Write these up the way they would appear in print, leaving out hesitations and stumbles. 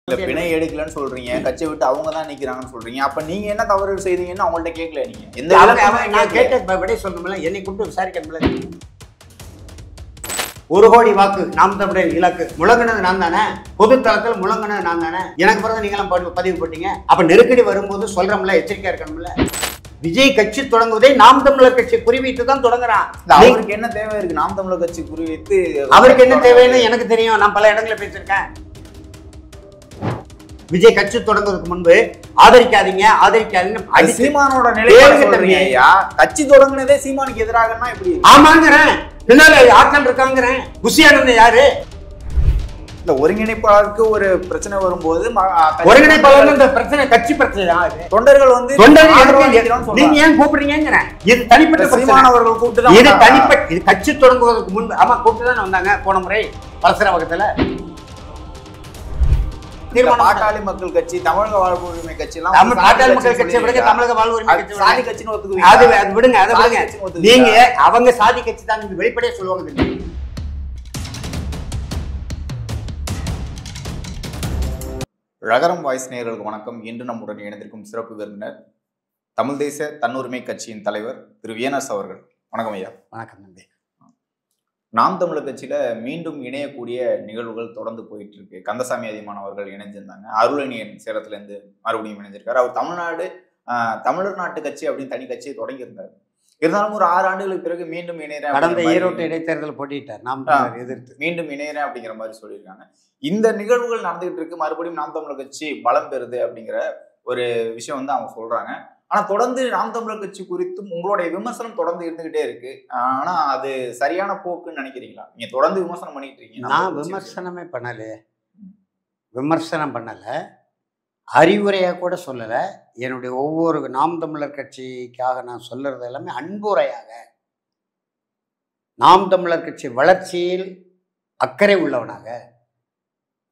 பிணை எடுக்கலன்னு சொல்றீங்க, கட்சியை விட்டு அவங்க தான் நிக்கிறாங்கன்னு சொல்றீங்க. அப்ப நீங்க என்ன தவறு செய்தீங்கன்னு அவங்கள்ட்ட கேட்கல நீங்க. எந்த நான் கேட்ட விடை சொல்லணும்ல, என்னை கூப்பிட்டு விசாரிக்கணும்ல. 1 கோடி வாக்கு நாம் தமிழர் இலக்கு முழங்கினது நான் தானே, பொது தளத்தில் முழங்கினது நான் தானே. எனக்கு பிறகு நீங்களும் பதிவு போட்டீங்க. அப்ப நெருக்கடி வரும்போது சொல்றோம்ல, எச்சரிக்கையா இருக்கணும்ல. விஜய் கட்சி தொடங்குவதை நாம் தமிழர் கட்சி குறிவைத்து தான் தொடங்குறான். அவருக்கு என்ன தேவை இருக்கு? நாம் தமிழர் கட்சி குறிவைத்து அவருக்கு என்ன தேவைன்னு எனக்கு தெரியும். நான் பல இடங்களில் பேசியிருக்கேன். விஜய் கட்சி தொடங்குவதற்கு முன்பு ஆதரிக்காதீங்க சீமானோட நிலையை கட்சி தொடங்குனதே சீமானுக்கு எதிராகனா எப்படி? ஆமாங்கிறேன். பின்னால ஆட்கள் இருக்காங்கிறேன். குஷியானது யாரு? இந்த ஒருங்கிணைப்பாளருக்கு ஒரு பிரச்சனை வரும்போது ஒருங்கிணைப்பாளர் இந்த பிரச்சனை கட்சி பிரச்சனை தான். தொண்டர்கள் வந்து நீங்க ஏன் கூப்பிடுறீங்க? இது தனிப்பட்ட சீமானவர்கள் கூப்பிட்டு இது தனிப்பட்ட இது கட்சி தொடங்குவதற்கு முன்பு ஆமா கூப்பிட்டு தான் வந்தாங்க. போன முறை பலசரவகத்துல பாட்டாளி மக்கள் கட்சி, தமிழக வாழ்வு உரிமை கட்சி எல்லாம் பாட்டாளி மக்கள் கட்சியை விடுங்க, தமிழக வாழ்வு உரிமை கட்சி சாதி கட்சின்னு ஒத்துக்குவீங்க. அது விடுங்க, அதை விடுங்க. நீங்க அவங்க சாதி கட்சி தான் வெளிப்படையா சொல்லுவாங்க. ரகரம் வாய்ஸ் நேயர்களுக்கு வணக்கம். இன்று நம்முடன் இணைந்திருக்கும் சிறப்பு விருந்தினர் தமிழ் தேச தன்னுரிமை கட்சியின் தலைவர் திரு விஎன்எஸ் அவர்கள். வணக்கம் ஐயா. வணக்கம் நம்பி. நாம் தமிழர் கட்சியில மீண்டும் இணையக்கூடிய நிகழ்வுகள் தொடர்ந்து போயிட்டு இருக்கு. கந்தசாமி அதியமான் அவர்கள் இணைஞ்சிருந்தாங்க. அருளணியன் சேலத்துல இருந்து மறுபடியும் இணைஞ்சிருக்காரு. அவர் தமிழர் நாட்டு கட்சி அப்படின்னு தனி கட்சியை தொடங்கி இருந்தார். இருந்தாலும் ஒரு 6 ஆண்டுகளுக்கு பிறகு மீண்டும் இணையறேன், கடந்த ஈரோடு இடைத்தேர்தல் போட்டிட்டார், நாம் எதிர்த்து மீண்டும் இணையறேன் அப்படிங்கிற மாதிரி சொல்லியிருக்காங்க. இந்த நிகழ்வுகள் நடந்துகிட்டு இருக்கு. மறுபடியும் நாம் தமிழர் கட்சி பலம் பெறுது அப்படிங்கிற ஒரு விஷயம் வந்து அவங்க சொல்றாங்க. ஆனா தொடர்ந்து நாம் தமிழர் கட்சி குறித்தும் உங்களுடைய விமர்சனம் தொடர்ந்து இருந்துகிட்டே இருக்கு. ஆனா அது சரியான போக்குன்னு நினைக்கிறீங்களா? நீங்க தொடர்ந்து விமர்சனம் பண்ணிட்டு இருக்கீங்க. நான் விமர்சனமே பண்ணல, அறிவுரையா கூட சொல்லல. என்னுடைய ஒவ்வொரு நாம் தமிழர் கட்சிக்காக நான் சொல்றது எல்லாமே அன்புரையாக, நாம் தமிழர் கட்சி வளர்ச்சியில் அக்கறை உள்ளவனாக,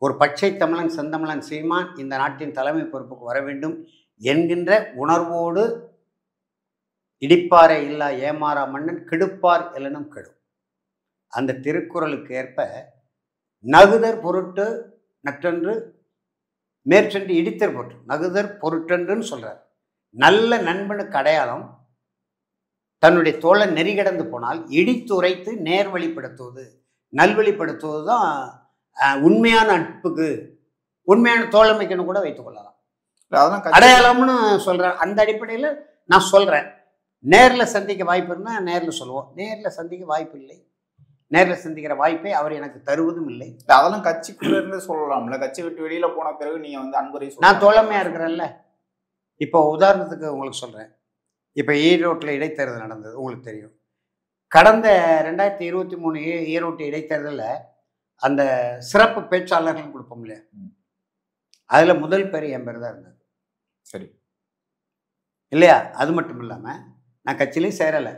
ஒரு பச்சை தமிழன் செந்தமிழன் சீமான் இந்த நாட்டின் தலைமை பொறுப்புக்கு வர வேண்டும் என்கின்ற உணர்வோடு, இடிப்பாறை இல்லா ஏமாறா மன்னன் கெடுப்பார் எலனும் கெடும் அந்த திருக்குறளுக்கு ஏற்ப நகுதர் பொருட்டு நற்றென்று மேற்சென்று இடித்தர் பொருட்டு நகுதர் பொருட்டென்றுன்னு சொல்றார். நல்ல நண்பனுக்கு அடையாளம் தன்னுடைய தோழன் நெறி கடந்து போனால் இடித்துரைத்து நேர்வழிப்படுத்துவது, நல்வழிப்படுத்துவது தான் உண்மையான நட்புக்கு, உண்மையான தோழமைக்குன்னு கூட வைத்துக் கொள்ளலாம். அடையாளம்னு சொல்றேன். அந்த அடிப்படையில் நான் சொல்றேன். நேரில் சந்திக்க வாய்ப்பு இருந்தால் நேரில் சொல்லுவோம். நேரில் சந்திக்க வாய்ப்பு இல்லை. நேரில் சந்திக்கிற வாய்ப்பை அவர் எனக்கு தருவதும் இல்லை. அதெல்லாம் கட்சிக்குள்ள இருந்து சொல்லலாம்ல. கட்சி விட்டு வெளியில போன பிறகு நீங்க வந்து அன்புரை நான் தோழமையா இருக்கிறேன்ல. இப்போ உதாரணத்துக்கு உங்களுக்கு சொல்றேன். இப்போ ஈரோட்டில் இடைத்தேர்தல் நடந்தது, உங்களுக்கு தெரியும். கடந்த 2023 ஈரோட்டு இடைத்தேர்தலில் அந்த சிறப்பு பேச்சாளர்கள் கொடுப்போம் இல்லையா, அதில் முதல் பேர் என் பேர் தான் இருந்தது. சரி இல்லையா? அது மட்டும் இல்லாமல் நான் கட்சியிலையும் சேரலை,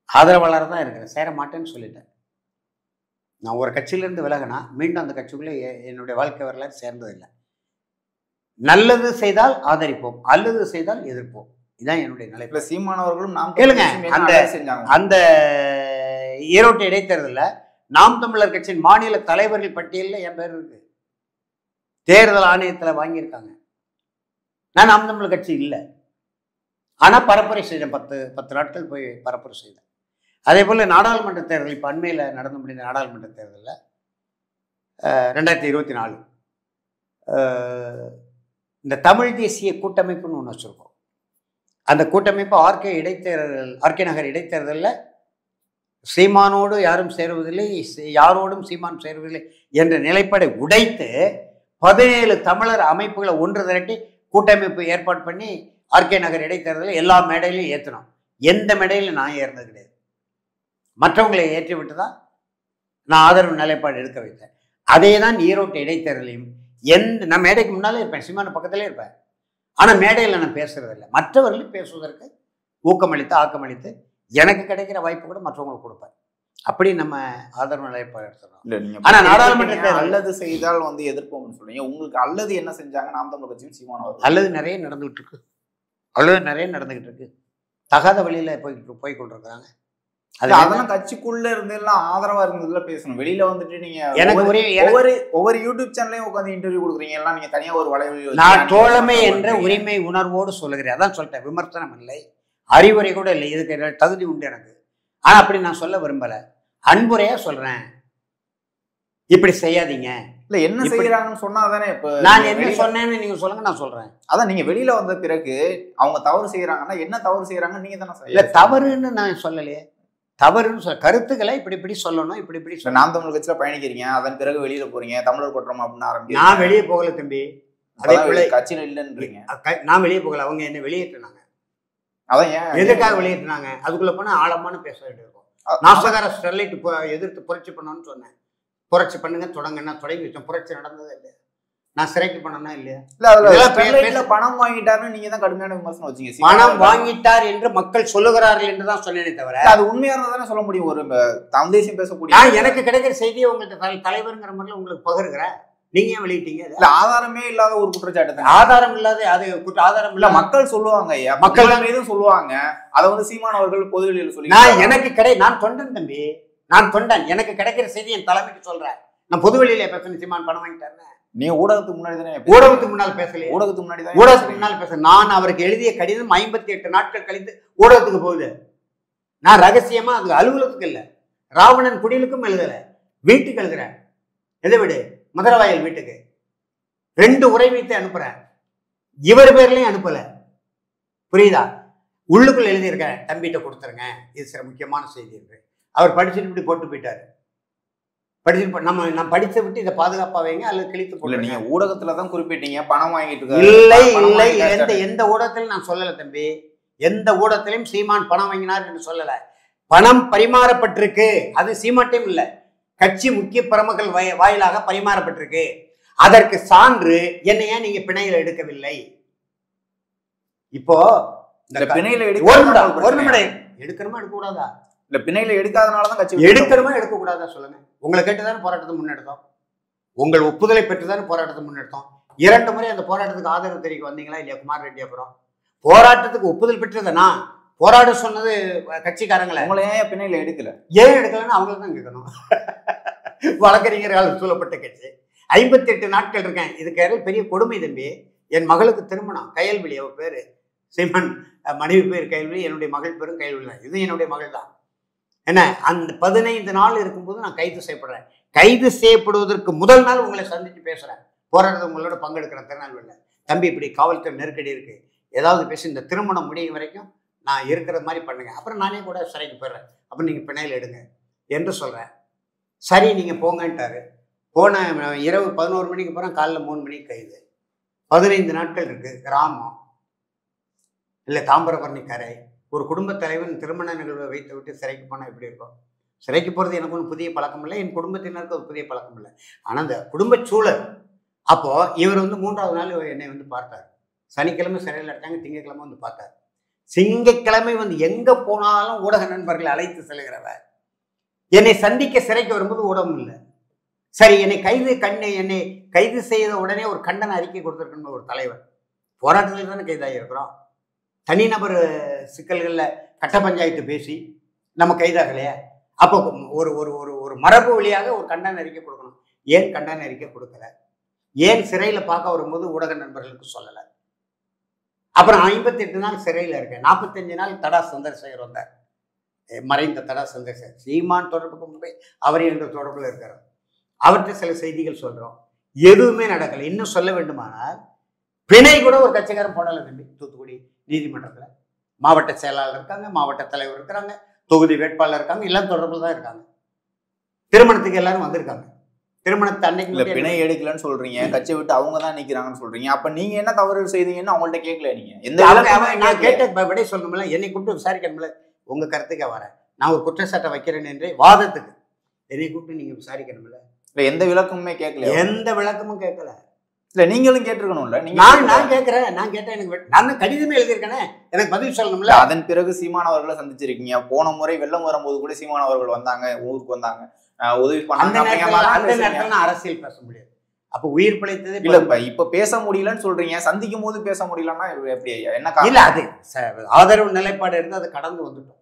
ஆதரவாளர் தான் இருக்கிறேன். சேர மாட்டேன்னு சொல்லிட்டேன். நான் ஒரு கட்சியிலேருந்து விலகினா மீண்டும் அந்த கட்சிக்குள்ளே என்னுடைய வாழ்க்கை வரலாறு சேர்ந்ததில்லை. நல்லது செய்தால் ஆதரிப்போம், அல்லது செய்தால் எதிர்ப்போம். இதுதான் என்னுடைய நிலை. சீமானவர்களும் நாம் கேளுங்க, அந்த ஈரோட்டு இடைத்தேர்தலில் நாம் தமிழர் கட்சியின் மாநில தலைவர்கள் பட்டியலில் என் பேர் இருக்கு. தேர்தல் ஆணையத்தில் வாங்கியிருக்காங்க. நான் நாம் தமிழர் கட்சி இல்லை, ஆனால் பரப்புரை செய்தேன். 10 நாட்கள் போய் பரப்புரை செய்தேன். அதே போல் நாடாளுமன்ற தேர்தல், இப்போ அண்மையில் நடந்து முடிந்த நாடாளுமன்ற தேர்தலில் 2024 இந்த தமிழ் தேசிய கூட்டமைப்புன்னு ஒன்று வச்சுருக்கோம். அந்த கூட்டமைப்பு ஆர்கே நகர் இடைத்தேர்தலில் சீமானோடு யாரும் சேருவதில்லை, யாரோடும் சீமான் சேருவதில்லை என்ற நிலைப்பாடை உடைத்து 17 தமிழர் அமைப்புகளை ஒன்று திரட்டி கூட்டமைப்பு ஏற்பாடு பண்ணி ஆர்கே நகர் இடைத்தேர்தலில் எல்லா மேடையிலையும் ஏற்றணும். எந்த மேடையிலும் நான் ஏறினது கிடையாது. மற்றவங்களை ஏற்றி விட்டு தான் நான் ஆதரவு நிலைப்பாடு எடுக்க வைத்தேன். அதே தான் ஈரோட்டு இடைத்தேர்தலையும் நான் மேடைக்கு முன்னாலே இருப்பேன், சீமான பக்கத்திலே இருப்பேன். ஆனால் மேடையில் நான் பேசுறதில்லை. மற்றவர்களும் பேசுவதற்கு ஊக்கமளித்து ஆக்கமளித்து எனக்கு கிடைக்கிற வாய்ப்பு கூட மற்றவங்களுக்கு கொடுப்பேன். அப்படி நம்ம ஆதரவு நிலைப்பாடு எடுத்துறோம். ஆனா நாடாளுமன்றத்தை அல்லது செய்தால் வந்து எதிர்ப்போம்னு சொல்றீங்க. உங்களுக்கு அல்லது என்ன செஞ்சாங்க நாம் தமிழர் கட்சியும் சீமானவர்கள்? அல்லது நிறைய நடந்துகிட்டு இருக்கு. தகாத வழியில போய் கொண்டிருக்கிறாங்க. அதெல்லாம் கட்சிக்குள்ள இருந்து எல்லாம் ஆதரவா இருந்ததுல பேசணும். வெளியில வந்துட்டு நீங்க ஒவ்வொரு யூடியூப் சேனலையும் உட்காந்து இன்டர்வியூ கொடுக்குறீங்க எல்லாம் நீங்க தனியா ஒரு வளைவு. நான் தோழமை என்ற உரிமை உணர்வோடு சொல்லுகிறேன். அதான் சொல்லிட்டேன், விமர்சனம் இல்லை, அறிவுரை கூட இல்லை, இதுக்கு தகுதி உண்டு எனக்கு. ஆனா அப்படி நான் சொல்ல விரும்பல, அன்புரையா சொல்றேன், இப்படி செய்யாதீங்க. இல்ல என்ன செய்யறாங்கன்னு சொன்னாதானே. இப்ப நான் என்ன சொன்னேன்னு நீங்க சொல்லுங்க, நான் சொல்றேன். அதான் நீங்க வெளியில வந்த பிறகு அவங்க தவறு செய்யறாங்கன்னா என்ன தவறு செய்யறாங்க நீங்க தானே. இல்ல தவறுன்னு நான் சொல்லலையே, தவறுன்னு சொல்ல கருத்துக்களை இப்படி சொல்லணும், இப்படி நாம் தமிழ் கட்சியில பயணிக்கிறீங்க, அதன் பிறகு வெளியில போறீங்க, தமிழர் குற்றம் அப்படின்னு ஆரம்பிச்சு. நான் வெளியே போகல தம்பி, அதே கட்சியில இல்லைன்றீங்க. நான் வெளியே போகல, அவங்க என்ன வெளியேற்றினாங்க. அதான் ஏன் எதுக்காக வெளியேற்றினாங்க, அதுக்குள்ள போனா ஆழமான பேச வேண்டியிருக்கும். நாசகார ஸ்டெர்லைட் எதிர்த்து புரட்சி பண்ணணும்னு சொன்னேன். புரட்சி பண்ணுங்க, தொடங்கன்னா தொடங்கி வச்சோம். புரட்சி நடந்ததே இல்லையா, நான் சிறைக்கு பண்ணனா இல்லையா? இல்ல பணம் வாங்கிட்டாருன்னு நீங்க தான் கடுமையான விமர்சனம் வச்சீங்க. பணம் வாங்கிட்டார் என்று மக்கள் சொல்லுகிறார்கள் என்று தான் சொன்னேனே தவிர அது உண்மையா இருந்தா தானே சொல்ல முடியும். ஒரு தமிழ் தேசியம் பேசக்கூடிய எனக்கு கிடைக்கிற செய்தியை உங்களுக்கு தலைவருங்கிற மாதிரி உங்களுக்கு பகிர்கிறேன். நீங்க ஏன் வெளியிட்டீங்க? இல்ல ஆதாரமே இல்லாத ஒரு குற்றச்சாட்டு. ஆதாரம் இல்லாத அது ஆதாரம் இல்ல, மக்கள் சொல்லுவாங்க, மக்கள் மீதும் சொல்லுவாங்க. அதை வந்து சீமான் அவர்கள் பொதுவெளியில் சொல்லி நான் எனக்கு நான் தொண்டன் தம்பி, நான் தொண்டன், எனக்கு கிடைக்கிற செய்தி என் தலைமைக்கு சொல்றேன். நான் பொதுவெளியில பேசுறேன் சீமான் பணம் வாங்கிட்டாருன்னு. நீ ஊடகத்துக்கு முன்னாடி தானே, ஊடகத்துக்கு முன்னால் பேசலையே, ஊடகத்துக்கு முன்னாடி தான், ஊடகத்துக்கு முன்னால் பேச. நான் அவருக்கு எழுதிய கடிதம் 58 நாட்கள் கழித்து ஊடகத்துக்கு போகுது. நான் ரகசியமா அது அலுவலகத்துக்கு இல்ல, ராவணன் குடிலுக்கும் எழுதல, வீட்டுக்கு எழுதுறேன். எதை விடு, மதுரவாயல் வீட்டுக்கு 2 உரை வைத்து அனுப்புறேன். இவர் பேர்லயும் அனுப்பல, புரியுதா? உள்ளுக்குள்ள எழுதியிருக்கேன், தம்பிகிட்ட கொடுத்துருங்க, இது சில முக்கியமான செய்தி இருக்கு. அவர் படிச்சுட்டு இப்படி போட்டு போயிட்டாரு. நான் படித்து விட்டு இதை பாதுகாப்பா வைங்க அல்லது கிழித்து போடல. நீங்க ஊடகத்துல தான் குறிப்பிட்டீங்க பணம் வாங்கிட்டு. இல்லை, எந்த ஊடகத்திலும் நான் சொல்லல தம்பி, எந்த ஊடகத்திலும் சீமான் பணம் வாங்கினார் என்று சொல்லல. பணம் பரிமாறப்பட்டிருக்கு, அது சீமாட்டையும் இல்ல, கட்சி முக்கிய பிரமுகர்கள் வாயிலாக பரிமாறப்பட்டிருக்கு. அதற்கு சான்று என்னையா நீங்க பிணையில எடுக்கவில்லை? இப்போ பிணையில எடுக்கணுமா எடுக்க கூடாதா? இல்ல பிணையில எடுக்காதனாலதான் கட்சி எடுக்கணுமா எடுக்க கூடாதா சொல்லுங்க. உங்களை கேட்டுதானே போராட்டத்தை முன்னெடுத்தோம், உங்கள் ஒப்புதலை பெற்றுதானே போராட்டத்தை முன்னெடுத்தோம். 2 முறை அந்த போராட்டத்துக்கு ஆதரவு தெரிவிக்க வந்தீங்களா இல்லையா குமார் ரெட்டி? அப்புறம் போராட்டத்துக்கு ஒப்புதல் பெற்றதுனா போராட சொன்னது கட்சிக்காரங்களை. உங்களை ஏன் பிணையில எடுக்கல? ஏன் எடுக்கலன்னு அவங்களுக்கு தான் கேட்கணும். வழக்கறிஞர்கள் சூழப்பட்ட கட்சி 58 நாட்கள் இருக்கேன். இதுக்கு பெரிய கொடுமை தம்பி. என் மகளுக்கு திருமணம், கயல்விழி, அவ பேரு சீமான் மனைவி பேர் கயல்விழி, என்னுடைய மகள் பேரும் கயல்விழி தான். இது என்னுடைய மகள் தான். என்ன, அந்த 15 நாள் இருக்கும்போது நான் கைது செய்யப்படுறேன். கைது செய்யப்படுவதற்கு முதல் நாள் உங்களை சந்திச்சு பேசுறேன், போராட்டத்தை உங்களோட பங்கெடுக்கிறேன் திருநெல்வேலியில். தம்பி இப்படி காவல்துறை நெருக்கடி இருக்கு, ஏதாவது பேசி இந்த திருமணம் முடியும் வரைக்கும் நான் இருக்கிற மாதிரி பண்ணுங்க, அப்புறம் நானே கூட சிறைக்கு போயிடுறேன், அப்புறம் நீங்க பிணையில் எடுங்க என்று சொல்றேன். சரி நீங்க போங்கன்ட்டாரு. போன இரவு 11 மணிக்கு போறேன், காலைல 3 மணிக்கு கைது. 15 நாட்கள் இருக்கு. கிராமம் இல்லை, தாமிரபரணி கரை. ஒரு குடும்பத் தலைவன் திருமண நிகழ்வை வைத்து விட்டு சிறைக்கு போனால் எப்படி இருக்கும்? சிறைக்கு போகிறது எனக்கு ஒன்றும் புதிய பழக்கம் இல்லை, என் குடும்பத்தினருக்கு ஒரு புதிய பழக்கம் இல்லை. ஆனால் அந்த குடும்ப சூழல். அப்போ இவர் வந்து 3ஆவது நாள் என்னை வந்து பார்த்தார். சனிக்கிழமை சிறையில் எடுத்தாங்க, திங்கட்கிழமை வந்து பார்த்தார். திங்கட்கிழமை வந்து எங்க போனாலும் ஊடக நண்பர்களை அழைத்து செல்கிறவர். என்னை சந்திக்க சிறைக்கு வரும்போது ஊடகம் இல்லை. சரி, என்னை கைது செய்த உடனே ஒரு கண்டன அறிக்கை கொடுத்துருக்கணும் ஒரு தலைவர். போராட்டத்தில் தானே கைதாகி இருக்கிறோம். தனிநபர் சிக்கல்களில் கட்ட பஞ்சாயத்து பேசி நம்ம கைதாகலையா? அப்போ ஒரு ஒரு ஒரு ஒரு மரபு வழியாக ஒரு கண்டன அறிக்கை கொடுக்கணும். ஏன் கண்டன அறிக்கை கொடுக்கல? ஏன் சிறையில் பார்க்க வரும்போது ஊடக நண்பர்களுக்கு சொல்லலை? அப்புறம் 58 நாள் சிறையில் இருக்கேன். 45 நாள் தடா சந்திரசேகர் வந்தார், மறைந்த தடா சந்திரசேகர். சீமான் தொடர்புக்கு முன்பே அவர் என்ற தொடர்பில் இருக்கிறார். அவர்கிட்ட சில செய்திகள் சொல்கிறோம், எதுவுமே நடக்கலை. இன்னும் சொல்ல வேண்டுமானால் பிணை கூட ஒரு கட்சிக்காரன் போடலை தம்பி. தூத்துக்குடி நீதிமன்றத்தில் மாவட்ட செயலாளர் இருக்காங்க, மாவட்ட தலைவர் இருக்கிறாங்க, தொகுதி வேட்பாளர் இருக்காங்க, எல்லாம் தொடர்பில் தான் இருக்காங்க. திருமணத்துக்கு எல்லாரும் வந்திருக்காங்க. திருமணத்தை அன்னைக்கு பிணை எடுக்கலன்னு சொல்றீங்க, கட்சியை விட்டு அவங்க தான் நிற்கிறாங்கன்னு சொல்றீங்க. அப்ப நீங்க என்ன தவறு செய்தீங்கன்னு அவங்கள்ட்ட கேட்கல? நீங்க நான் கேட்ட விடை சொல்லணும்ல, என்னை கூப்பிட்டு விசாரிக்கணும்ல. உங்க கருத்துக்கே வரேன், நான் ஒரு குற்றச்சாட்டை வைக்கிறேன் என்று வாதத்துக்கு என்னை கூப்பிட்டு நீங்க விசாரிக்கணும்ல. எந்த விளக்கமுமே கேட்கல, எந்த விளக்கமும் கேட்கல. இல்ல நீங்களும் கேட்டிருக்கணும்ல. நான் கேட்கிறேன், நான் கேட்டேன், எனக்கு நான் கடிதமே எழுதியிருக்கேனே, எனக்கு பதில் சொல்லணும்ல. அதன் பிறகு சீமான் அவர்களை சந்திச்சிருக்கீங்க. போன முறை வெள்ளம் வரும்போது கூட சீமான் அவர்கள் வந்தாங்க, ஊருக்கு வந்தாங்க, உதவி பண்ணாங்க. அந்த நேரத்தில் அரசியல் பேச முடியாது. அப்ப உயிர் பிழைத்தது இல்ல. இப்ப பேச முடியலன்னு சொல்றீங்க, சந்திக்கும் போது பேச முடியலன்னா எப்படி? என்ன இல்ல, அது ஆதரவு நிலைப்பாடு இருந்து அதை கடந்து வந்துட்டோம்.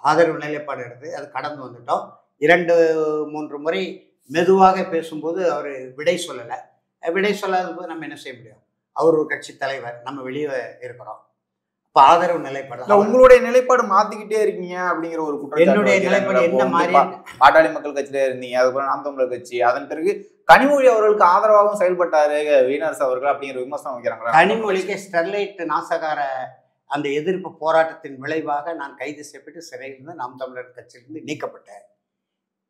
ஆதரவு நிலைப்பாடு எடுத்து அது கடந்து வந்துட்டோம். 2-3 முறை மெதுவாக பேசும்போது அவர் விடை சொல்லலை. விடை சொல்லாத போது நம்ம என்ன செய்ய முடியும்? அவர் ஒரு கட்சி தலைவர், நம்ம வெளியே இருக்கிறோம். இப்போ ஆதரவு நிலைப்பாடு உங்களுடைய நிலைப்பாடு மாத்திக்கிட்டே இருக்கீங்க அப்படிங்கிற ஒரு குற்றம். என்னுடைய நிலைப்பாடு என்ன மாதிரி? பாட்டாளி மக்கள் கட்சியில இருந்தீங்க, அதுக்கப்புறம் நாம் தமிழர் கட்சி, அதன் பிறகு கனிமொழி அவர்களுக்கு ஆதரவாகவும் செயல்பட்டாரு வீனரசு அவர்கள் அப்படிங்கிற விமர்சனம் வைக்கிறாங்க. கனிமொழிக்கு ஸ்டெர்லைட் நாசகார அந்த எதிர்ப்பு போராட்டத்தின் விளைவாக நான் கைது செய்யப்பட்டு சிறையிலிருந்து நாம் தமிழர் கட்சியிலிருந்து நீக்கப்பட்டேன்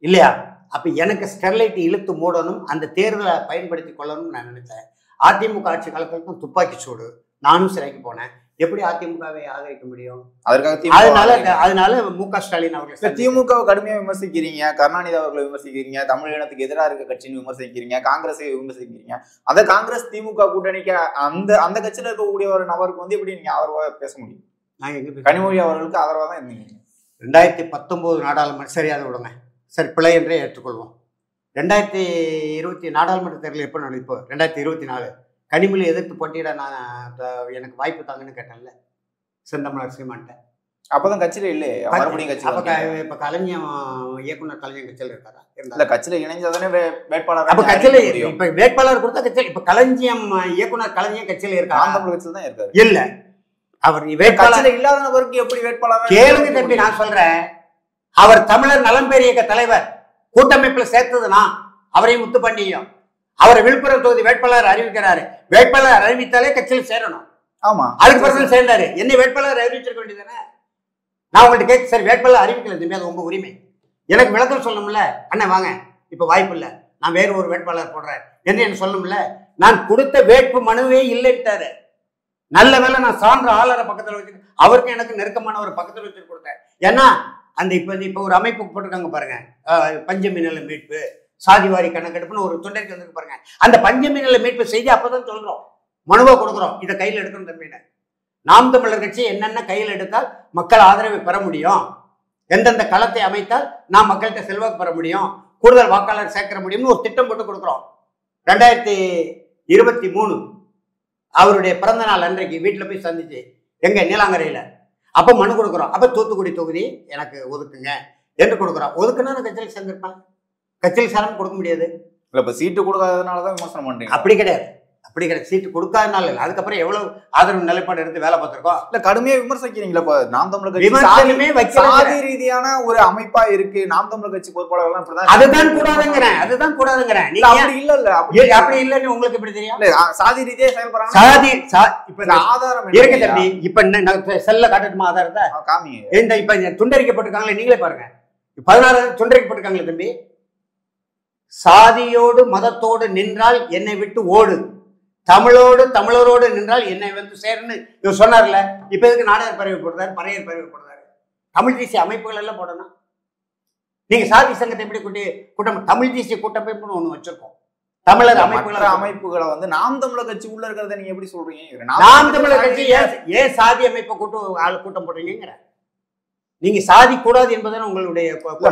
இல்லையா? அப்போ எனக்கு ஸ்டெர்லைட் இழுத்து மூடணும், அந்த தேர்தலை பயன்படுத்தி கொள்ளணும்னு நான் நினைச்சேன். அதிமுக ஆட்சி காலத்துக்கும் துப்பாக்கி சூடு, நானும் சிறைக்கு போனேன். எப்படி அதிமுகவை ஆதரிக்க முடியும்? அதனால மு.க. ஸ்டாலின் அவர்கள் திமுகவை கடுமையா விமர்சிக்கிறீங்க, கருணாநிதி அவர்களை விமர்சிக்கிறீங்க, தமிழ் இனத்துக்கு எதிராக இருக்க கட்சின்னு விமர்சிக்கிறீங்க, காங்கிரஸை விமர்சிக்கிறீங்க. அந்த காங்கிரஸ் திமுக கூட்டணிக்கு அந்த கட்சியில இருக்கக்கூடிய ஒரு நபருக்கு வந்து எப்படி நீங்க ஆதரவாக பேச முடியும்? கனிமொழி அவர்களுக்கு ஆதரவாக தான் இருந்தீங்க. 2019 நாடாளுமன்ற சரி, அதை விடுங்க, சரி பிழை என்றே ஏற்றுக்கொள்வோம். 2020 நாடாளுமன்ற தேர்தல் எப்போ நடக்கும்? இப்போ 2024 கனிமொழி எதிர்த்து போட்டியிட நான் எனக்கு வாய்ப்பு தாங்கன்னு கேட்டேன்ல செந்தமிழர் சீமான்ட்ட. அப்பதான் கட்சியில இல்லை, மறுபடியும் கட்சி. இப்ப கலைஞர் இயக்குனர் கலைஞர் கட்சியில் இருக்காரா? இல்ல, கட்சியில இணைஞ்சதானே வேட்பாளர். அப்ப கட்சியில இப்ப வேட்பாளர் கொடுத்தா கட்சியில் இப்ப கலைஞர் இயக்குனர் கலைஞர் கட்சியில இருக்காரு, அந்த கட்சியில தான் இருக்காரு. இல்ல, அவர் வேட்பாளர் இல்லாத நபருக்கு எப்படி வேட்பாளர்? கேளுங்க தம்பி, நான் சொல்றேன். அவர் தமிழர் நலம்பெற இயக்க தலைவர், கூட்டமைப்புல சேர்த்ததுனா அவரையும் முத்து பண்ணியும் அவரை விழுப்புரம் தொகுதி வேட்பாளர் அறிவிக்கிறாரு. வேட்பாளர் அறிவித்தாலே கட்சியில் சேரணும். ஆமா, அதுக்கு பிறகு சேர்ந்தாரு. என்ன வேட்பாளர் அறிவிச்சிருக்க வேண்டியதானே? நான் உங்கள்கிட்ட கேட்க, சரி வேட்பாளர் அறிவிக்கல தம்பி, அது உங்க உரிமை. எனக்கு விளக்கம் சொல்லணும்ல. அண்ணன் வாங்க, இப்ப வாய்ப்பு இல்லை, நான் வேறு ஒரு வேட்பாளர் போடுறேன் என்று எனக்கு சொல்லணும்ல. நான் கொடுத்த வேட்பு மனுவே இல்லைன்ட்டாரு. நல்ல வேலை நான் சான்ற ஆளரை பக்கத்தில் வச்சு, அவருக்கும் எனக்கு நெருக்கமான ஒரு பக்கத்தில் வச்சு கொடுத்தேன். ஏன்னா அந்த இப்ப ஒரு அமைப்பு போட்டிருக்காங்க பாருங்க, பஞ்சமினல மீட்பு, சாதிவாரி கணக்கெடுப்புன்னு ஒரு தொண்டருக்கு வந்து பாருங்க. அந்த பஞ்சமினல மீட்பு செய்தி அப்பதான் சொல்றோம், மனுவா கொடுக்குறோம், இதை கையில் எடுக்கணும் தம்பின்னு. நாம் தமிழர் கட்சி என்னென்ன கையில் எடுத்தால் மக்கள் ஆதரவை பெற முடியும், எந்தெந்த களத்தை அமைத்தால் நாம் மக்கள்கிட்ட செல்வாக்கு பெற முடியும், கூடுதல் வாக்காளர் சேர்க்கிற முடியும்னு ஒரு திட்டம் போட்டு கொடுக்குறோம். 2023 அவருடைய பிறந்த நாள் அன்றைக்கு வீட்டில் போய் சந்திச்சு, எங்க நீலாங்கரையில் அப்போ மனு கொடுக்குறோம். அப்போ தூத்துக்குடி தொகுதி எனக்கு ஒதுக்குங்க என்று கொடுக்குறோம். ஒதுக்குன்னா நான் கட்சியில் சேர்ந்திருப்பேன். கட்சியில் சேரம் கொடுக்க முடியாது. இல்லை, இப்போ சீட்டு கொடுக்காததுனால தான் விமர்சனம் பண்ணுறீங்க. அப்படி கிடையாது, அப்படி கிடையாது. சீட்டு கொடுக்காதனால இல்லை, அதுக்கப்புறம் எவ்வளவு ஆதரவு நிலைப்பாடு எடுத்து வேலை பார்த்துருக்கோம். இல்லை, கடுமையாக விமர்சிக்கிறீங்களா? இப்போ நாம் தமிழர் கட்சி சாதி ரீதியான ஒரு அமைப்பா இருக்கு, நாம் தமிழர் கட்சி பொறுப்பாளர்கள் இப்படிதான். அதுதான் கூடாதுங்கிறேன், அதுதான் கூடாதுங்கிறேன். நீங்க அப்படி இல்ல அப்படி இல்லன்னு உங்களுக்கு எப்படி தெரியும்? சாதி ரீதியா செயல்படுறாங்க. சாதி இப்ப ஆதாரம் இருக்கு தம்பி. இப்ப செல்ல காட்டட்டுமா ஆதாரத்தை? காமிங்க. இந்த இப்ப துண்டறிக்கப்பட்டிருக்காங்களே, நீங்களே பாருங்க. 16 துண்டறிக்கப்பட்டிருக்காங்களே தம்பி. சாதியோடு மதத்தோடு நின்றால் என்னை விட்டு ஓடு, தமிழரோடு நின்றால் என்னை வந்து சேருன்னு இவர் சொன்னார்ல. இப்ப எதுக்கு நாடார் பறவை போடுறாரு, பறையர் பறவை போடுறாரு? தமிழ் தேசிய அமைப்புகள் எல்லாம் போடணும். நீங்க சாதி சங்கத்தை எப்படி கூட்டம் தமிழ் தேசிய கூட்டமைப்புன்னு ஒண்ணு வச்சிருக்கோம். தமிழர் அமைப்புகளை வந்து நாம் தமிழர் கட்சி உள்ள இருக்கிறத நீங்க எப்படி சொல்றீங்க? நாம் தமிழர் கட்சி ஏன் சாதி அமைப்பை கூட்டம் போடுறீங்கிற? நீங்க சாதி கூடாது என்பதான உங்களுடைய.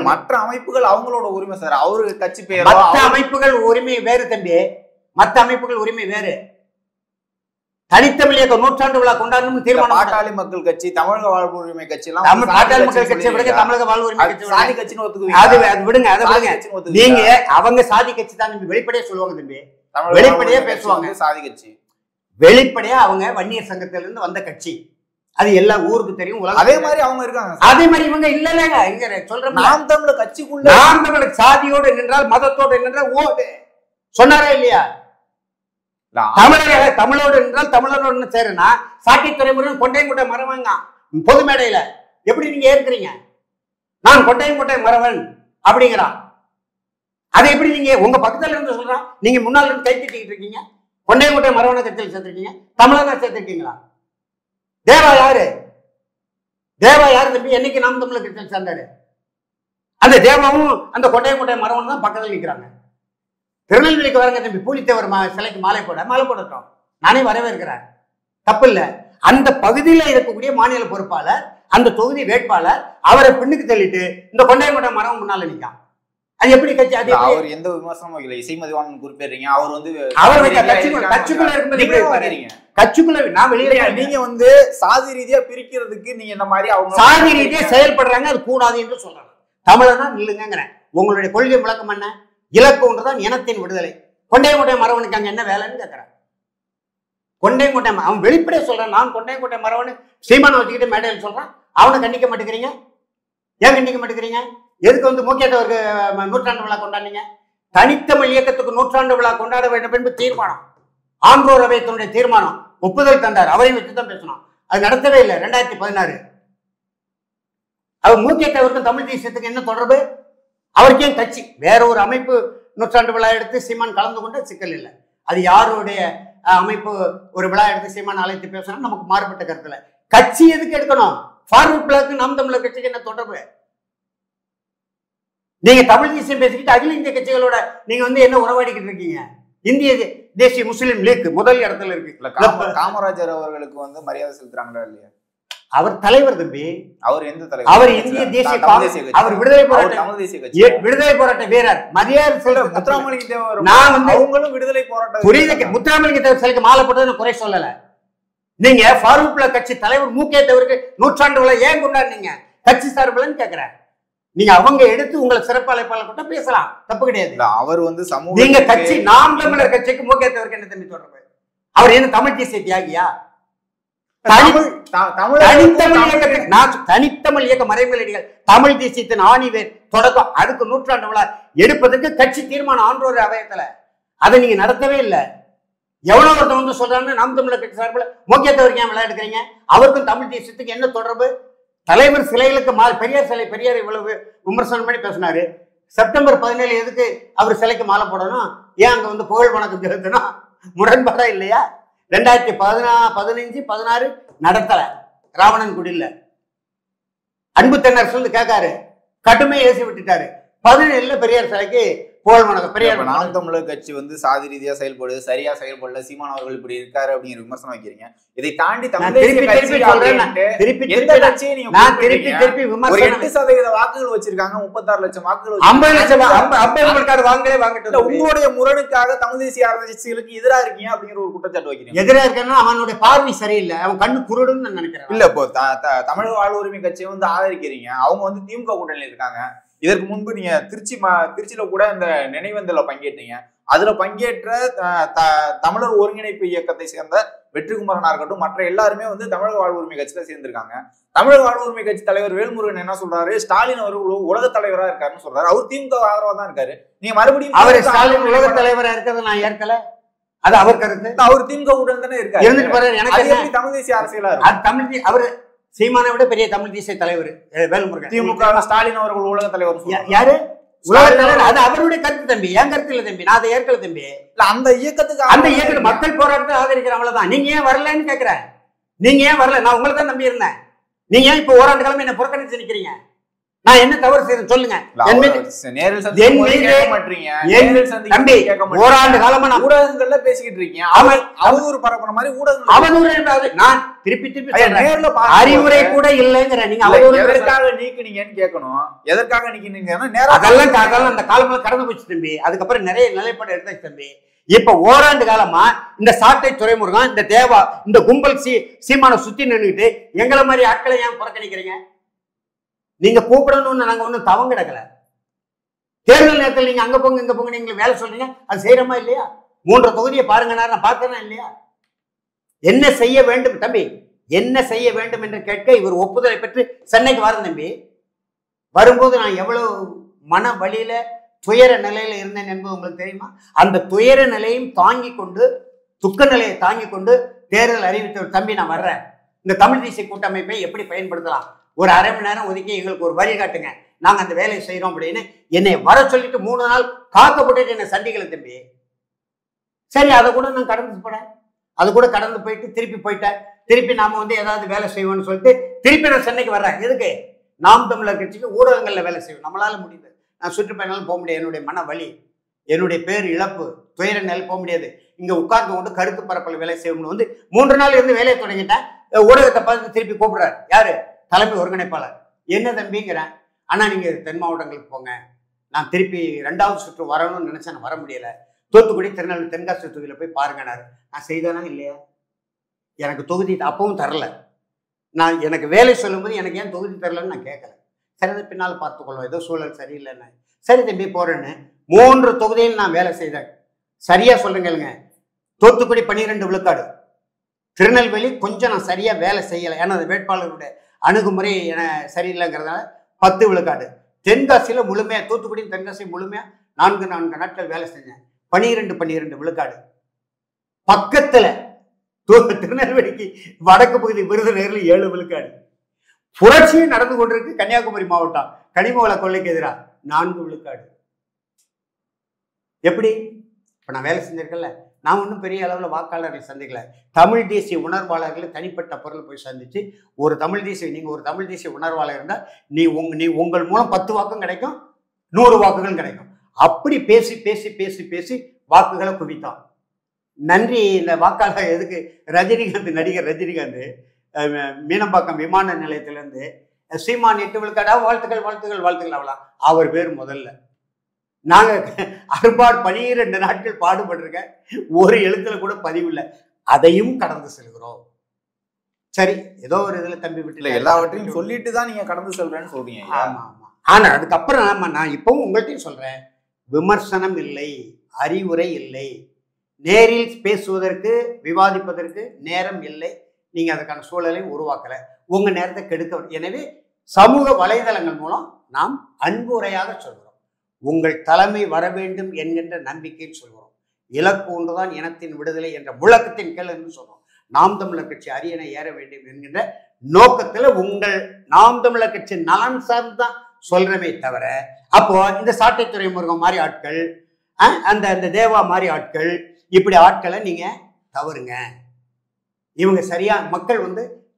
மற்ற அமைப்புகள் அவங்களோட உரிமை சார். அவரு கட்சி பேர். மற்ற அமைப்புகள் உரிமை வேறு தம்பி, மற்ற அமைப்புகள் உரிமை வேறு. தனித்தமிழ் இயக்கம் 100 விழா கொண்டாடணும் தீர்மானம். பாட்டாளி மக்கள் கட்சி, தமிழக வாழ்வு உரிமை கட்சி எல்லாம் பாட்டாளி மக்கள் கட்சி விடுங்க, தமிழக வாழ்வு உரிமை கட்சி சாதி கட்சின்னு ஒத்துக்குவீங்க. அது விடுங்க, அதை விடுங்க. நீங்க அவங்க சாதி கட்சி தான் தம்பி, வெளிப்படையா சொல்லுவாங்க தம்பி, வெளிப்படையா பேசுவாங்க. சாதி கட்சி வெளிப்படையா அவங்க வன்னியர் சங்கத்திலிருந்து வந்த கட்சி, அது எல்லா ஊருக்கு தெரியும். அதே மாதிரி அவங்க இருக்காங்க. அதே மாதிரி இவங்க இல்லைங்க. இங்க சொல்றேன், நாம் தமிழர் கட்சிக்குள்ள நாம் தமிழர் சாதியோடு நின்றால் மதத்தோடு நின்றால் ஓடு சொன்னாரா இல்லையா? தமிழோடு நின்றால் தமிழரோடு சேருனா சாட்டி துறைமுருகன் கொண்டையங்குட்டை மறவங்க பொது மேடையில எப்படி நீங்க ஏற்கிறீங்க? நான் கொண்டையங்குட்டை மறவன் அப்படிங்கிறான். அதை எப்படி நீங்க உங்க பக்கத்துல இருந்து சொல்றான், நீங்க முன்னால இருந்து கை தட்டிக்கிட்டு இருக்கீங்க. கொண்டையங்குட்டை மறவனை கட்சியில் சேர்த்திருக்கீங்க, தமிழனா சேர்த்திருக்கீங்களா? தேவா யாரு? தேவா யாரு தம்பி? என்னைக்கு நாம் தமிழர் கட்சியில் சேர்ந்தாரு? அந்த தேவாவும் அந்த கொண்டையங்குட்டை மறவன் தான் பக்கத்தில் நிற்கிறாங்க. திருநெல்வேலிக்கு வரங்க தம்பி, பூலித்தேவர் சிலைக்கு மாலை போடட்டும், நானே வரவேற்கிறேன், தப்பு இல்லை. அந்த பகுதியில் இருக்கக்கூடிய மாநில பொறுப்பாளர், அந்த தொகுதி வேட்பாளர், அவரை பின்னுக்கு தள்ளிட்டு இந்த கொண்டையங்குட்டை மரவன் முன்னால நிற்கான். அது எப்படி கட்சி? அது அவர் எந்த விமர்சனமும் இல்லை. இசை மதிவாணன் குறிப்பிடுறீங்க, அவர் வந்து அவர் கட்சிக்குள்ள இருக்கும்போது கட்சிக்குள்ள நான் வெளியில நீங்க வந்து சாதி ரீதியா பிரிக்கிறதுக்கு நீங்க இந்த மாதிரி அவங்க சாதி ரீதியா செயல்படுறாங்க, அது கூடாது என்று சொல்றாங்க. தமிழனா நில்லுங்கிறேன். உங்களுடைய கொள்கை விளக்கம் என்ன? இலக்கு ஒன்றுதான் இனத்தின் விடுதலை. கொண்டையங்கோட்டை மரவனுக்கு அங்க என்ன வேலைன்னு கேட்கிறேன். கொண்டையங்கோட்டை அவன் வெளிப்படையா சொல்றான், நான் கொண்டையங்கோட்டை மரவனு சீமானை வச்சுக்கிட்டு மேடையில் சொல்றான். அவனை கண்டிக்க மாட்டேங்கிறீங்க. ஏன் கண்டிக்க மாட்டேங்கிறீங்க? எதுக்கு வந்து முக்கியத்தவருக்கு நூற்றாண்டு விழா கொண்டாடுறீங்க? தனித்தமிழ் இயக்கத்துக்கு நூற்றாண்டு விழா கொண்டாட வேண்டும் என்று தீர்மானம், ஆன்றோர் அவையத்தினுடைய தீர்மானம் ஒப்புதல் தந்தார். அவரையும் வச்சுதான் பேசணும். அது நடத்தவே இல்லை. 2016 அவர் முக்கியத்தவருக்கும் தமிழ் தேசியத்துக்கு என்ன தொடர்பு? அவருக்கே கட்சி வேற ஒரு அமைப்பு நூற்றாண்டு விழா எடுத்து சீமான் கலந்து கொண்டு சிக்கல் இல்லை. அது யாருடைய அமைப்பு ஒரு விழா எடுத்து சீமான் அழைத்து பேசணும், நமக்கு மாறுபட்ட கருத்துல. கட்சி எதுக்கு எடுக்கணும்? ஃபார்வர்ட் பிளாக்கு நாம் தமிழர் கட்சிக்கு என்ன தொடர்பு? நீங்க தமிழ் தேசியம் பேசிக்கிட்டு அகில இந்திய கட்சிகளோட நீங்க வந்து என்ன உறவாடிக்கிட்டு இருக்கீங்க? இந்திய தேசிய முஸ்லிம் லீக் முதல் இடத்துல இருக்கு. காமராஜர் அவர்களுக்கு வந்து மரியாதை செலுத்துறாங்களா இல்லையா? அவர் தலைவர் தம்பி. அவர் எந்த தலைவர்? அவர் இந்திய தேசிய காங்கிரஸ், அவர் விடுதலை போராட்ட வீரர். மரியாதை சொல்ற முத்துராமலிங்க தேவர், நான் வந்து அவங்களும் விடுதலை போராட்டம் புரியுது. முத்துராமலிங்க தேவர் சிலைக்கு மாலை போட்டது குறை சொல்லல. நீங்க ஃபாரூக் பிளாக் கட்சி தலைவர் முக்கியத்தவருக்கு நூற்றாண்டு விழா ஏன் கொண்டாடுனீங்க? கட்சி சார்பில்னு கேக்குறேன். நீங்க அவங்க எடுத்து உங்களை சிறப்பு அழைப்பாளர் கூட பேசலாம், தப்பு கிடையாது. அவர் வந்து சமூக நீங்க கட்சி நாம் தமிழர் கட்சிக்கு முக்கியத்தவருக்கு என்ன தம்பி தொடர்பு? அவர் என்ன தமிழ் தேசிய தியாகியா? தனித்தமிழ் இயக்க மறைமலடிகள் தமிழ் தேசியத்தின் ஆணிவேர் தொடக்கம். அதுக்கு நூற்றாண்டு விழா எடுப்பதற்கு கட்சி தீர்மானம் ஆன்றோர் அவையத்துல. அதை நீங்க நடத்தவே இல்லை. எவ்வளவு ஒருத்தன் வந்து சொல்றான்னு நாம் தமிழர் கட்சி சார்பில் முக்கியத்தவருக்கு ஏன் விழா எடுக்கிறீங்க? அவருக்கும் தமிழ் தேசியத்துக்கு என்ன தொடர்பு? தலைவர் சிலைகளுக்கு பெரியார் சிலை, பெரியார் இவ்வளவு விமர்சனம் பண்ணி பேசினாரு. செப்டம்பர் 17 எதுக்கு அவர் சிலைக்கு மாலை போடணும்? ஏன் அங்க வந்து புகழ் வணக்கம் செலுத்தணும்? முரண்பாடா இல்லையா? 2015, 16 நடத்தல. ராவணன்குடியில அன்பு தென்னரசு வந்து கேட்காரு, கடுமையை ஏசி விட்டுட்டாரு. 17 பெரியார் சிலைக்கு புகழ் வணக்கம். பெரியார் நாம் தமிழர் கட்சி வந்து சாதி ரீதியா செயல்படுது, சரியா செயல்படல, சீமான் அவர்கள் இப்படி இருக்காரு அப்படிங்கிற விமர்சனம் வைக்கிறீங்க. இதை தாண்டி திருப்பி விமர்சனம் 8% வாக்குகள் வச்சிருக்காங்க, 36 லட்சம் வாக்குகள், 50 வாங்களே வாங்கிட்டு உங்களுடைய முரணுக்காக தமிழ் தேசிய அரசியலுக்கு எதிராக இருக்கீங்க அப்படிங்கிற ஒரு குற்றச்சாட்டு வைக்கிறீங்க. எதிராக இருக்கா? அவனுடைய பார்வை சரியில்லை, அவன் கண்ணு குருடுன்னு நான் நினைக்கிறேன். இல்ல, இப்போ தமிழக வாழ்வுரிமை கட்சியை வந்து ஆதரிக்கிறீங்க, அவங்க வந்து திமுக கூட்டணியில் இருக்காங்க. இதற்கு முன்பு நீங்க திருச்சியில கூட இந்த நினைவேந்தல பங்கேற்றீங்க. அதுல பங்கேற்ற தமிழர் ஒருங்கிணைப்பு இயக்கத்தை சேர்ந்த வெற்றிக்குமரனா இருக்கட்டும், மற்ற எல்லாருமே வந்து தமிழக வாழ்வுரிமை கட்சியில சேர்ந்திருக்காங்க. தமிழக வாழ்வுரிமை கட்சி தலைவர் வேல்முருகன் என்ன சொல்றாரு? ஸ்டாலின் அவர்கள் உலக தலைவரா இருக்காருன்னு சொல்றாரு. அவர் திமுக ஆதரவா தான் இருக்காரு. நீங்க மறுபடியும் அவர் ஸ்டாலின் உலக தலைவரா இருக்கிறத நான் ஏற்கல. அது அவர் கருத்து. அவர் திமுக உடன் தானே இருக்காரு. எனக்கு தமிழ் தேசிய அரசியலா இருக்கு. தமிழ் அவர் சீமானை விட பெரிய தமிழ் தேசிய தலைவர் வேல்முருகன். திமுக ஸ்டாலின் அவர்கள் உலக தலைவர் யாரு? உலக தலைவர். அது அவருடைய கருத்து தம்பி, என் கருத்து இல்ல தம்பி. நான் அதை ஏற்கல தம்பி. அந்த இயக்கத்துக்கு மக்கள் போராட்டத்தை ஆதரிக்கிற அவ்வளவுதான். நீங்க ஏன் வரலன்னு கேக்குறேன். நீங்க ஏன் வரல? நான் உங்களை தான் நம்பி இருந்தேன். நீங்க ஏன் இப்ப ஓராண்டு காலமா என்ன புறக்கணிச்சு நிக்கிறீங்க? நான் என்ன தவறு செய்யறேன் சொல்லுங்க. ஓராண்டு காலமா நான் ஊடகங்கள்ல பேசிக்கிட்டு இருக்கேன். அவதூறு பரப்புற மாதிரி ஊடகங்கள் அவதூறு. நான் திருப்பி அறிவுரை கூட இல்லைங்கிற. நீங்க எதற்காக நீக்குனீங்கன்னு கேட்கணும். எதற்காக நீக்கினீங்கன்னா அதெல்லாம் அந்த காலமெல்லாம் கடந்து போச்சு தம்பி. அதுக்கப்புறம் நிறைய நிலைப்பாடு எடுத்தாச்சு தம்பி. இப்ப ஓராண்டு காலமா இந்த சாட்டை துறைமுருகன், இந்த தேவா, இந்த கும்பல் சீமான சுத்தி நின்றுட்டு எங்களை மாதிரி ஆட்களை ஏன் புறக்கணிக்கிறீங்க? நீங்க கூப்பிடணும்னு நாங்க ஒண்ணும் தவம் கிடக்கல. தேர்தல் நேரத்தில் நீங்க அங்க போங்க இங்க போங்க நீங்க வேலை சொல்றீங்க, அது செய்யறமா இல்லையா? 3 தொகுதியை பாருங்க, நான் பார்த்தேனா இல்லையா? என்ன செய்ய வேண்டும் தம்பி, என்ன செய்ய வேண்டும் என்று கேட்க இவர் ஒப்புதலை பெற்று சென்னைக்கு வரேன் தம்பி. வரும்போது நான் எவ்வளவு மன வழியில துயர நிலையில இருந்தேன் என்பது உங்களுக்கு தெரியுமா? அந்த துயர நிலையும் தாங்கி கொண்டு, துக்க நிலையை தாங்கி கொண்டு தேர்தல் அறிவித்த தம்பி நான் வர்றேன். இந்த தமிழ் தேசிய கூட்டமைப்பை எப்படி பயன்படுத்தலாம், ஒரு அரை மணி நேரம் ஒதுக்கி எங்களுக்கு ஒரு வழி காட்டுங்க, நாங்க அந்த வேலையை செய்யறோம் அப்படின்னு என்னை வர சொல்லிட்டு 3 நாள் காக்கப்பட்டு என்னை சண்டிகளை தம்பி. சரி, அதை கூட நான் கடந்து போனேன். அது கூட கடந்து போயிட்டு திருப்பி போயிட்டேன். திருப்பி நாம வந்து ஏதாவது வேலை செய்வோம்னு சொல்லிட்டு திருப்பி நான் சென்னைக்கு வர்றேன். எதுக்கு? நாம் தமிழர் கட்சிக்கு ஊடகங்கள்ல வேலை செய்வோம். நம்மளால முடியுது. நான் சுற்றுப்பயணாலும் போக முடியாது. என்னுடைய மன வலி, என்னுடைய பேர் இழப்பு, துயர நிலை போக முடியாது. இங்க உட்கார்ந்து கொண்டு கருத்து பரப்பல வேலை செய்யணும்னு வந்து 3 நாள் இருந்து வேலையை தொடங்கிட்டேன். ஊடகத்தை பார்த்து திருப்பி கூப்பிடுறாரு. யாரு? தலைமை ஒருங்கிணைப்பாளர். என்ன தம்பிங்கிறேன். ஆனா நீங்க தென் மாவட்டங்களுக்கு போங்க, நான் திருப்பி 2வது சுற்று வரணும்னு நினைச்சேன், வர முடியல. தூத்துக்குடி, திருநெல்வேலி, தென்காசி தொகுதியில போய் பாருங்கனாரு. நான் செய்தானா இல்லையா? எனக்கு தொகுதி அப்பவும் தரல. நான் எனக்கு வேலை சொல்லும்போது எனக்கு ஏன் தொகுதி தரலன்னு நான் கேட்கல. சரி, அதை பின்னால் பார்த்துக்கொள்வோம், ஏதோ சூழல் சரியில்லைன்னு. சரி தம்பி போறேன்னு 3 தொகுதியில் நான் வேலை செய்தேன். சரியா சொல்லுங்க, தூத்துக்குடி 12 விழுக்காடு, திருநெல்வேலி கொஞ்சம் நான் சரியா வேலை செய்யலை, ஏன்னா அந்த வேட்பாளருடைய அணுகுமுறை என சரியில்லைங்கிறதுனால 10 விழுக்காடு. தென்காசியில முழுமையா, தூத்துக்குடி தென்காசி முழுமையா 4 நாட்கள் வேலை செஞ்சேன், 12 விழுக்காடு. பக்கத்துல திருநெல்வேலிக்கு வடக்கு பகுதி விருதுநகர்ல 7 விழுக்காடு. புரட்சியும் நடந்து கொண்டிருக்கு கன்னியாகுமரி மாவட்டம், கனிம வள கொள்ளைக்கு எதிராக 4 விழுக்காடு. எப்படி? இப்ப நான் வேலை செஞ்சிருக்கல, நான் ஒன்றும் பெரிய அளவில் வாக்காளர்களை சந்திக்கல. தமிழ் தேசிய உணர்வாளர்களை தனிப்பட்ட பொருள் போய் சந்திச்சு, ஒரு தமிழ் தேசிய, நீங்க ஒரு தமிழ் தேசிய உணர்வாளர் இருந்தால் நீ உங்கள் மூலம் 10 வாக்கும் கிடைக்கும், 100 வாக்குகள் கிடைக்கும். அப்படி பேசி பேசி பேசி பேசி வாக்குகளை குவித்தான். நன்றி. இந்த வாக்காளர் எதுக்கு? ரஜினிகாந்த், நடிகர் ரஜினிகாந்த் மீனம்பாக்கம் விமான நிலையத்திலேருந்து சீமான் 8 விழுக்காடா, வாழ்த்துக்கள் வாழ்த்துக்கள் வாழ்த்துக்கள் அவலாம் அவர் பேர் முதல்ல. நாங்கள் 12 நாட்கள் பாடுபட்டிருக்கேன், ஒரு எழுத்துல கூட பதிவு இல்லை, அதையும் கடந்து செல்கிறோம். சரி, ஏதோ ஒரு இதுல தம்பி விட்டு எல்லாவற்றையும் சொல்லிட்டு தான் நீங்க கடந்து செல்றேன்னு சொல்றீங்க. ஆமா ஆமா. ஆனா அதுக்கப்புறம் நான் இப்பவும் உங்கள்கிட்டையும் சொல்றேன், விமர்சனம் இல்லை, அறிவுரை இல்லை, நேரில் பேசுவதற்கு விவாதிப்பதற்கு நேரம் இல்லை, நீங்க அதுக்கான சூழலை உருவாக்கல, உங்க நேரத்தை கெடுக்க. எனவே சமூக வலைதளங்கள் மூலம் நாம் அன்புரையாக சொல்கிறோம், உங்கள் தலைமை வர வேண்டும் என்கின்ற நம்பிக்கையில் சொல்கிறோம். இலக்கு ஒன்றுதான் இனத்தின் விடுதலை என்ற முழக்கத்தின் கீழ் என்று சொல்றோம். நாம் தமிழர் கட்சி அரியணை ஏற வேண்டும் என்கின்ற நோக்கத்துல உங்கள் நாம் தமிழர் கட்சி நலன் சார்ந்துதான் சொல்றமே தவிர, அப்போ இந்த சாட்டை துறைமுருகன் மாதிரி ஆட்கள், அந்த தேவா மாதிரி ஆட்கள், இப்படி ஆட்களை நீங்க தவறுங்க. இவங்க சரியா மக்கள்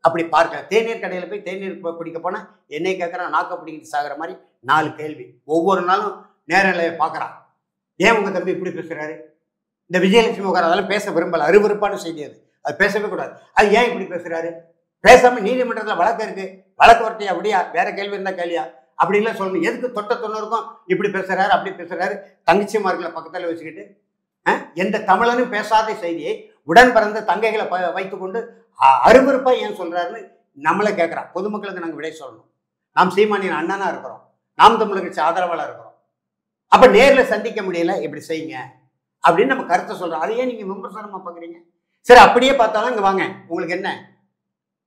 அப்படி பார்க்கல. தேநீர் கடையில போய் தேநீர் குடிக்க போனா என்னை கேட்கறான், நாக்க பிடிக்கிட்டு சாகிற மாதிரி 4 கேள்வி ஒவ்வொரு நாளும் நேரலையை பார்க்கறான். ஏன் உங்க தம்பி இப்படி பேசுறாரு? இந்த விஜயலட்சுமி உட்கார அதெல்லாம் பேச விரும்பல, அருவருப்பான செய்தி அது பேசவே கூடாது. அது ஏன் இப்படி பேசுறாரு? பேசாம நீதிமன்றத்துல வழக்கு இருக்கு, வழக்கு வரட்டியா, அப்படியா, வேற கேள்வி இருந்தா கேள்வியா, அப்படின்லாம் சொல்லணும். எதுக்கு தொட்ட தொண்ணூறுக்கும் இப்படி பேசுறாரு அப்படி பேசுறாரு? தங்கச்சிமார்களை பக்கத்துல வச்சுக்கிட்டு எந்த தமிழனும் பேசாத செய்தியை உடன் பிறந்த தங்கைகளை வைத்துக்கொண்டு அருவருப்பா ஏன் சொல்றாருன்னு நம்மளை கேட்கிறான். பொதுமக்களுக்கு நாங்கள் விடை சொல்லணும். நாம் சீமானின் அண்ணனா இருக்கிறோம், நாம் தமிழர் கட்சி ஆதரவாளா இருக்கிறோம். அப்ப நேர்ல சந்திக்க முடியல, இப்படி செய்யுங்க அப்படின்னு நம்ம கருத்தை சொல்றோம். அதையே நீங்க விமர்சனமா பாக்குறீங்க. சரி, அப்படியே பார்த்தாலும் இங்க வாங்க, உங்களுக்கு என்ன,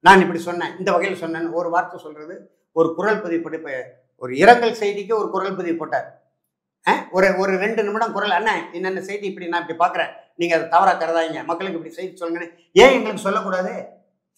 நான் இப்படி சொன்னேன், இந்த வகையில் சொன்னேன்னு ஒரு வார்த்தை சொல்றது. ஒரு குரல் பதிவு போட்டு, ஒரு இரங்கல் செய்திக்கு ஒரு குரல் பதிவு போட்டார். ஒரு 2 நிமிடம் குரல், அண்ணன் என்னென்ன செய்தி இப்படி நான் இப்படி பாக்குறேன், நீங்க அதை தவறா கருதாங்க, மக்களுக்கு இப்படி செய்தி சொல்லுங்கன்னு ஏன் எங்களுக்கு சொல்லக்கூடாது?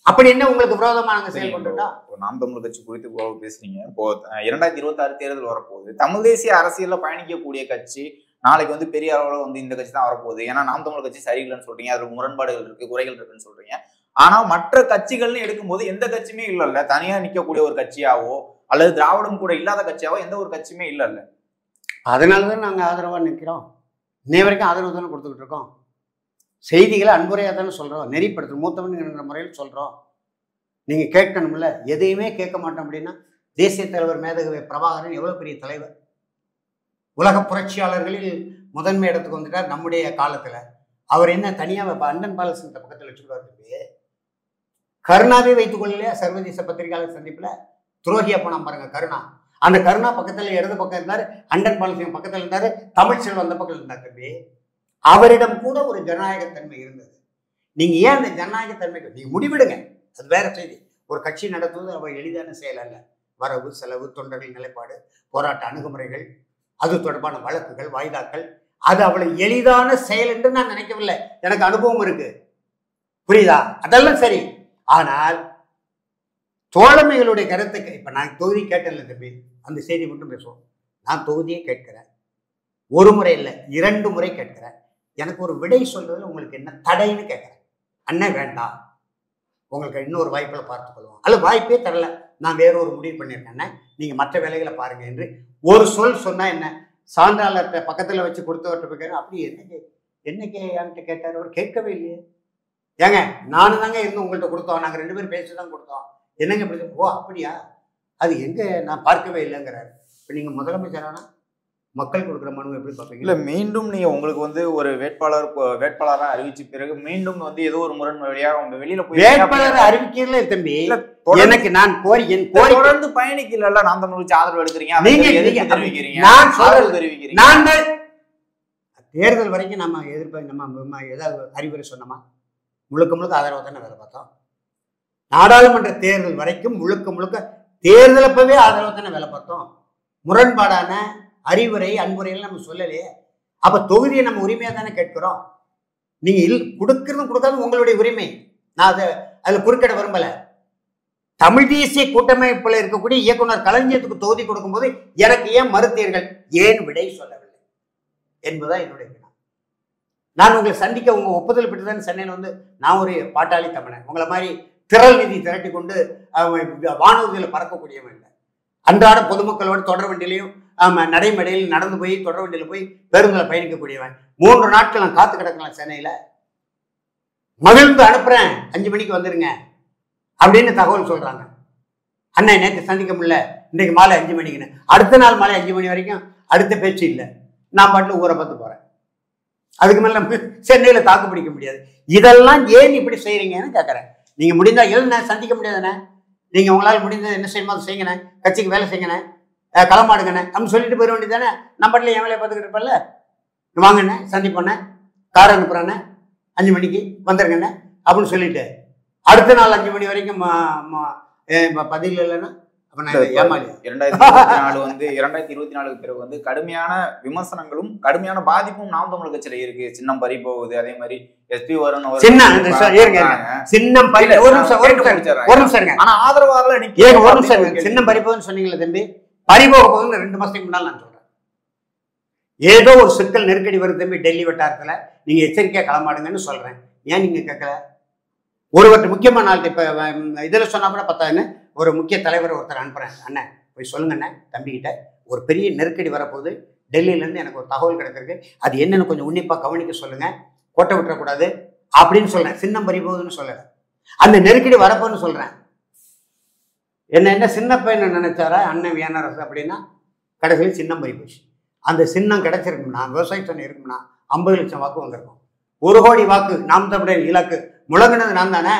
அப்படி என்ன உங்களுக்கு விரோதமா நாங்க செயல்பட்டுட்டா? நாம் தமிழர் கட்சி குறித்து பேசுறீங்க. இப்போ 2026 தேர்தல் வரப்போகுது. தமிழ் தேசிய அரசியல்ல பயணிக்கக்கூடிய கட்சி நாளைக்கு பெரிய அளவுல இந்த கட்சி தான் வரப்போகுது. ஏன்னா நாம் தமிழர் கட்சி சரியில்லைன்னு சொல்றீங்க, அதுல முரண்பாடுகள் இருக்கு, குறைகள் இருக்குன்னு சொல்றீங்க. ஆனா மற்ற கட்சிகள்னு எடுக்கும்போது எந்த கட்சியுமே இல்லைல்ல, தனியா நிக்கக்கூடிய ஒரு கட்சியாவோ அல்லது திராவிடம் கூட இல்லாத கட்சியாவோ எந்த ஒரு கட்சியுமே இல்லைல்ல. அதனாலதான் நாங்க ஆதரவா நிற்கிறோம். இன்னை வரைக்கும் ஆதரவு தானே கொடுத்துக்கிட்டு இருக்கோம். செய்திகளை அன்புரையாக தானே சொல்கிறோம், நெறிப்படுத்தும் மூத்தவனுங்கிற முறையில் சொல்கிறோம். நீங்கள் கேட்கணும்ல, எதையுமே கேட்க மாட்டோம் அப்படின்னா, தேசிய தலைவர் மேதகவி பிரபாகரன் எவ்வளோ பெரிய தலைவர், உலக புரட்சியாளர்களில் முதன்மை இடத்துக்கு வந்துட்டார் நம்முடைய காலத்தில். அவர் என்ன தனியாக அண்ணன் பாலசிங்க பக்கத்தில் வச்சுக்கிட்டு கருணாவே வைத்துக் கொள்ளலையா? சர்வதேச பத்திரிகையாளர் சந்திப்பில் துரோகியா போனான் பாருங்க கருணா. அந்த கருணா பக்கத்தில் இடது பக்கம் இருந்தார், அண்ணன் பாலசிங்கம் பக்கத்தில் இருந்தார், தமிழ்ச்செல்வன் அந்த பக்கத்தில் இருந்தார். தம்பி, அவரிடம் கூட ஒரு ஜனநாயகத்தன்மை இருந்தது. நீங்க ஏன் அந்த ஜனநாயகத்தன்மைக்கு நீங்க முடிவிடுங்க, அது வேற செய்தி. ஒரு கட்சி நடத்துவது அவர் எளிதான செயல் அல்ல. வரவு செலவு, தொண்டர்கள் நிலைப்பாடு, போராட்ட அணுகுமுறைகள், அது தொடர்பான வழக்குகள், வாய்தாக்கள், அது அவளை எளிதான செயல் என்று நான் நினைக்கவில்லை. எனக்கு அனுபவம் இருக்கு, புரியுதா? அதெல்லாம் சரி. ஆனால் தோழமைகளுடைய கருத்துக்கு இப்ப நான் தொகுதி கேட்டேன்ல தம்பி, அந்த செய்தி மட்டும் பேசுவோம். நான் தொகுதியை கேட்கிறேன், ஒரு முறை இல்லை 2 முறை கேட்கிறேன். எனக்கு ஒரு விடை சொல்றதுல உங்களுக்கு என்ன தடைன்னு கேட்கிறேன். அண்ணன் வேண்டாம், உங்களுக்கு இன்னொரு வாய்ப்பில் பார்த்துக்கொள்வோம், அல்ல வாய்ப்பே தரல, நான் வேற ஒரு முடிவு பண்ணியிருக்கேன், நீங்க மற்ற வேலைகளை பாருங்க என்று ஒரு சொல் சொன்னா என்ன? சான்றாளர்கிட்ட பக்கத்துல வச்சு கொடுத்தவர்கிட்ட போய் அப்படி என்னைக்கு என்கிட்ட கேட்டார், அவர் கேட்கவே இல்லையே. ஏங்க நானும் தாங்க இருந்து உங்கள்கிட்ட கொடுத்தோம், நாங்கள் 2 பேரும் பேசி தான் கொடுத்தோம், என்னங்க இப்படி? ஓ அப்படியா, அது எங்க நான் பார்க்கவே இல்லைங்கிறாரு. இப்போ நீங்க முதலமைச்சரானா மக்கள் கொடுக்குற மனு எப்படி பார்ப்பீங்க? இல்ல மீண்டும் நீங்க உங்களுக்கு ஒரு வேட்பாளரா அறிவிச்ச பிறகு மீண்டும் ஏதோ ஒரு முரண் வழியா வெளியில போய் வேட்பாளரை அறிவிக்கிறதுல தம்பி எனக்கு நான் தொடர்ந்து பயணிக்கல நாம் தமிழ் கட்சி ஆதரவு எடுக்கிறீங்க, தெரிவிக்கிறீங்க, நான் தேர்தல் வரைக்கும் நம்ம நம்ம ஏதாவது அறிவுரை சொன்னோமா? முழுக்க முழுக்க ஆதரவு தானே வேலை பார்த்தோம். நாடாளுமன்ற தேர்தல் வரைக்கும் முழுக்க முழுக்க தேர்தலப்பவே ஆதரவு தானே வேலை பார்த்தோம். முரண்பாடான அறிவுரை அன்புரைகள் நம்ம சொல்லலையே. அப்ப தொகுதியை நம்ம உரிமையா தானே கேட்கிறோம். நீங்க கொடுக்கறதும் கொடுக்காதும் உங்களுடைய உரிமை. நான் அதுல குறுக்கிட விரும்பல. தமிழ் தேசிய கூட்டமைப்புல இருக்கக்கூடிய இயக்குனர் களஞ்சியத்துக்கு தொகுதி கொடுக்கும்போது எனக்கு ஏன் மறுத்தீர்கள், ஏன் விடை சொல்லவில்லை என்பதுதான் என்னுடைய வினா. நான் உங்களை சந்திக்க உங்க ஒப்புதல் பெற்று தான் சென்னையில் நான் ஒரு பாட்டாளி தமிழன், உங்களை மாதிரி திரள் நிதி திரட்டி கொண்டு வானூர்தியில் பறக்கக்கூடியவன் இல்லை. அன்றாட பொதுமக்களோட தொடர் வண்டியிலையும் நடைமடையில் நடந்து போய் தொடர் வண்டியில் போய் பேருந்தில் பயணிக்கக்கூடியவன். 3 நாட்கள் நான் காத்து கிடக்கலாம் சென்னையில. மகிழ்ந்து அனுப்புறேன், 5 மணிக்கு வந்துருங்க அப்படின்னு தகவல் சொல்றாங்க. அண்ணன் நேற்று சந்திக்க முடியல, இன்றைக்கு மாலை 5 மணிக்குன்னு. அடுத்த நாள் மாலை 5 மணி வரைக்கும் அடுத்த பேச்சு இல்லை. நான் பாட்டில் ஊரை பார்த்து போறேன். அதுக்கு மேல நம்ம சென்னையில தாக்கு பிடிக்க முடியாது. இதெல்லாம் ஏன் இப்படி செய்யறீங்கன்னு கேட்கறேன். நீங்க முடிந்தா எழுதுன சந்திக்க முடியாதுண்ணே, நீங்க உங்களால் முடிந்தது என்ன செய்யணுமோ அதை செய்யுங்கண்ணே, கட்சிக்கு வேலை செய்யுங்கண்ணே, களமாடுங்கண்ணே அப்படின்னு சொல்லிட்டு போயிட வேண்டியதானே. நம்ம பாட்டில் என் வேலையை பார்த்துக்கிட்டு இருப்பல்ல. வாங்கண்ணே, சந்திப்போண்ணே, கார் அனுப்புறானே, 5 மணிக்கு வந்துருங்கண்ணே அப்படின்னு சொல்லிட்டு அடுத்த நாள் 5 மணி வரைக்கும் பதில் இல்லைன்னா 2024 பிறகு கடுமையான விமர்சனங்களும் கடுமையான பாதிப்பும் நாம் தமிழர் கட்சியில இருக்கு. சின்னம் பறி போகுது, அதே மாதிரி எஸ்பி வருண் சின்னம் பறி போகுதுன்னு சொன்னீங்களே தம்பி, பறி போக போகுதுன்னு 2 மாசத்துக்கு முன்னால் நான் சொல்றேன். ஏதோ ஒரு சிக்கல் நெருக்கடி வருது தம்பி டெல்லி வட்டாரத்துல, நீங்க எச்சரிக்கையா களமாடுங்கன்னு சொல்றேன். ஏன் நீங்க கேட்கல? ஒருவர்கிட்ட முக்கியமான நாள் இப்ப இதுல சொன்னா கூட பத்தாதுன்னு ஒரு முக்கிய தலைவர் ஒருத்தர் அனுப்புறேன், அண்ணன் போய் சொல்லுங்கண்ணே தம்பிக்கிட்ட ஒரு பெரிய நெருக்கடி வரப்போகுது, டெல்லியிலேருந்து எனக்கு ஒரு தகவல் கிடைச்சிருக்கு, அது என்னன்னு கொஞ்சம் உன்னிப்பாக கவனிக்க சொல்லுங்க, கோட்டை விட்டுறக்கூடாது அப்படின்னு சொல்றேன். சின்னம் பறி போகுதுன்னு சொல்லலை, அந்த நெருக்கடி வரப்போன்னு சொல்றேன். என்ன சின்ன பையன் நினைச்சாரா அண்ணன் வியானரசு அப்படின்னா கடைசியில் சின்னம் பறி போச்சு. அந்த சின்னம் கிடைச்சிருக்கும்னா விவசாய சொன்ன இருக்கும்னா 50 லட்சம் வாக்கு வந்திருக்கும். 1 கோடி வாக்கு நாம் தமிழர் இலக்கு முழங்கினது நான் தானே.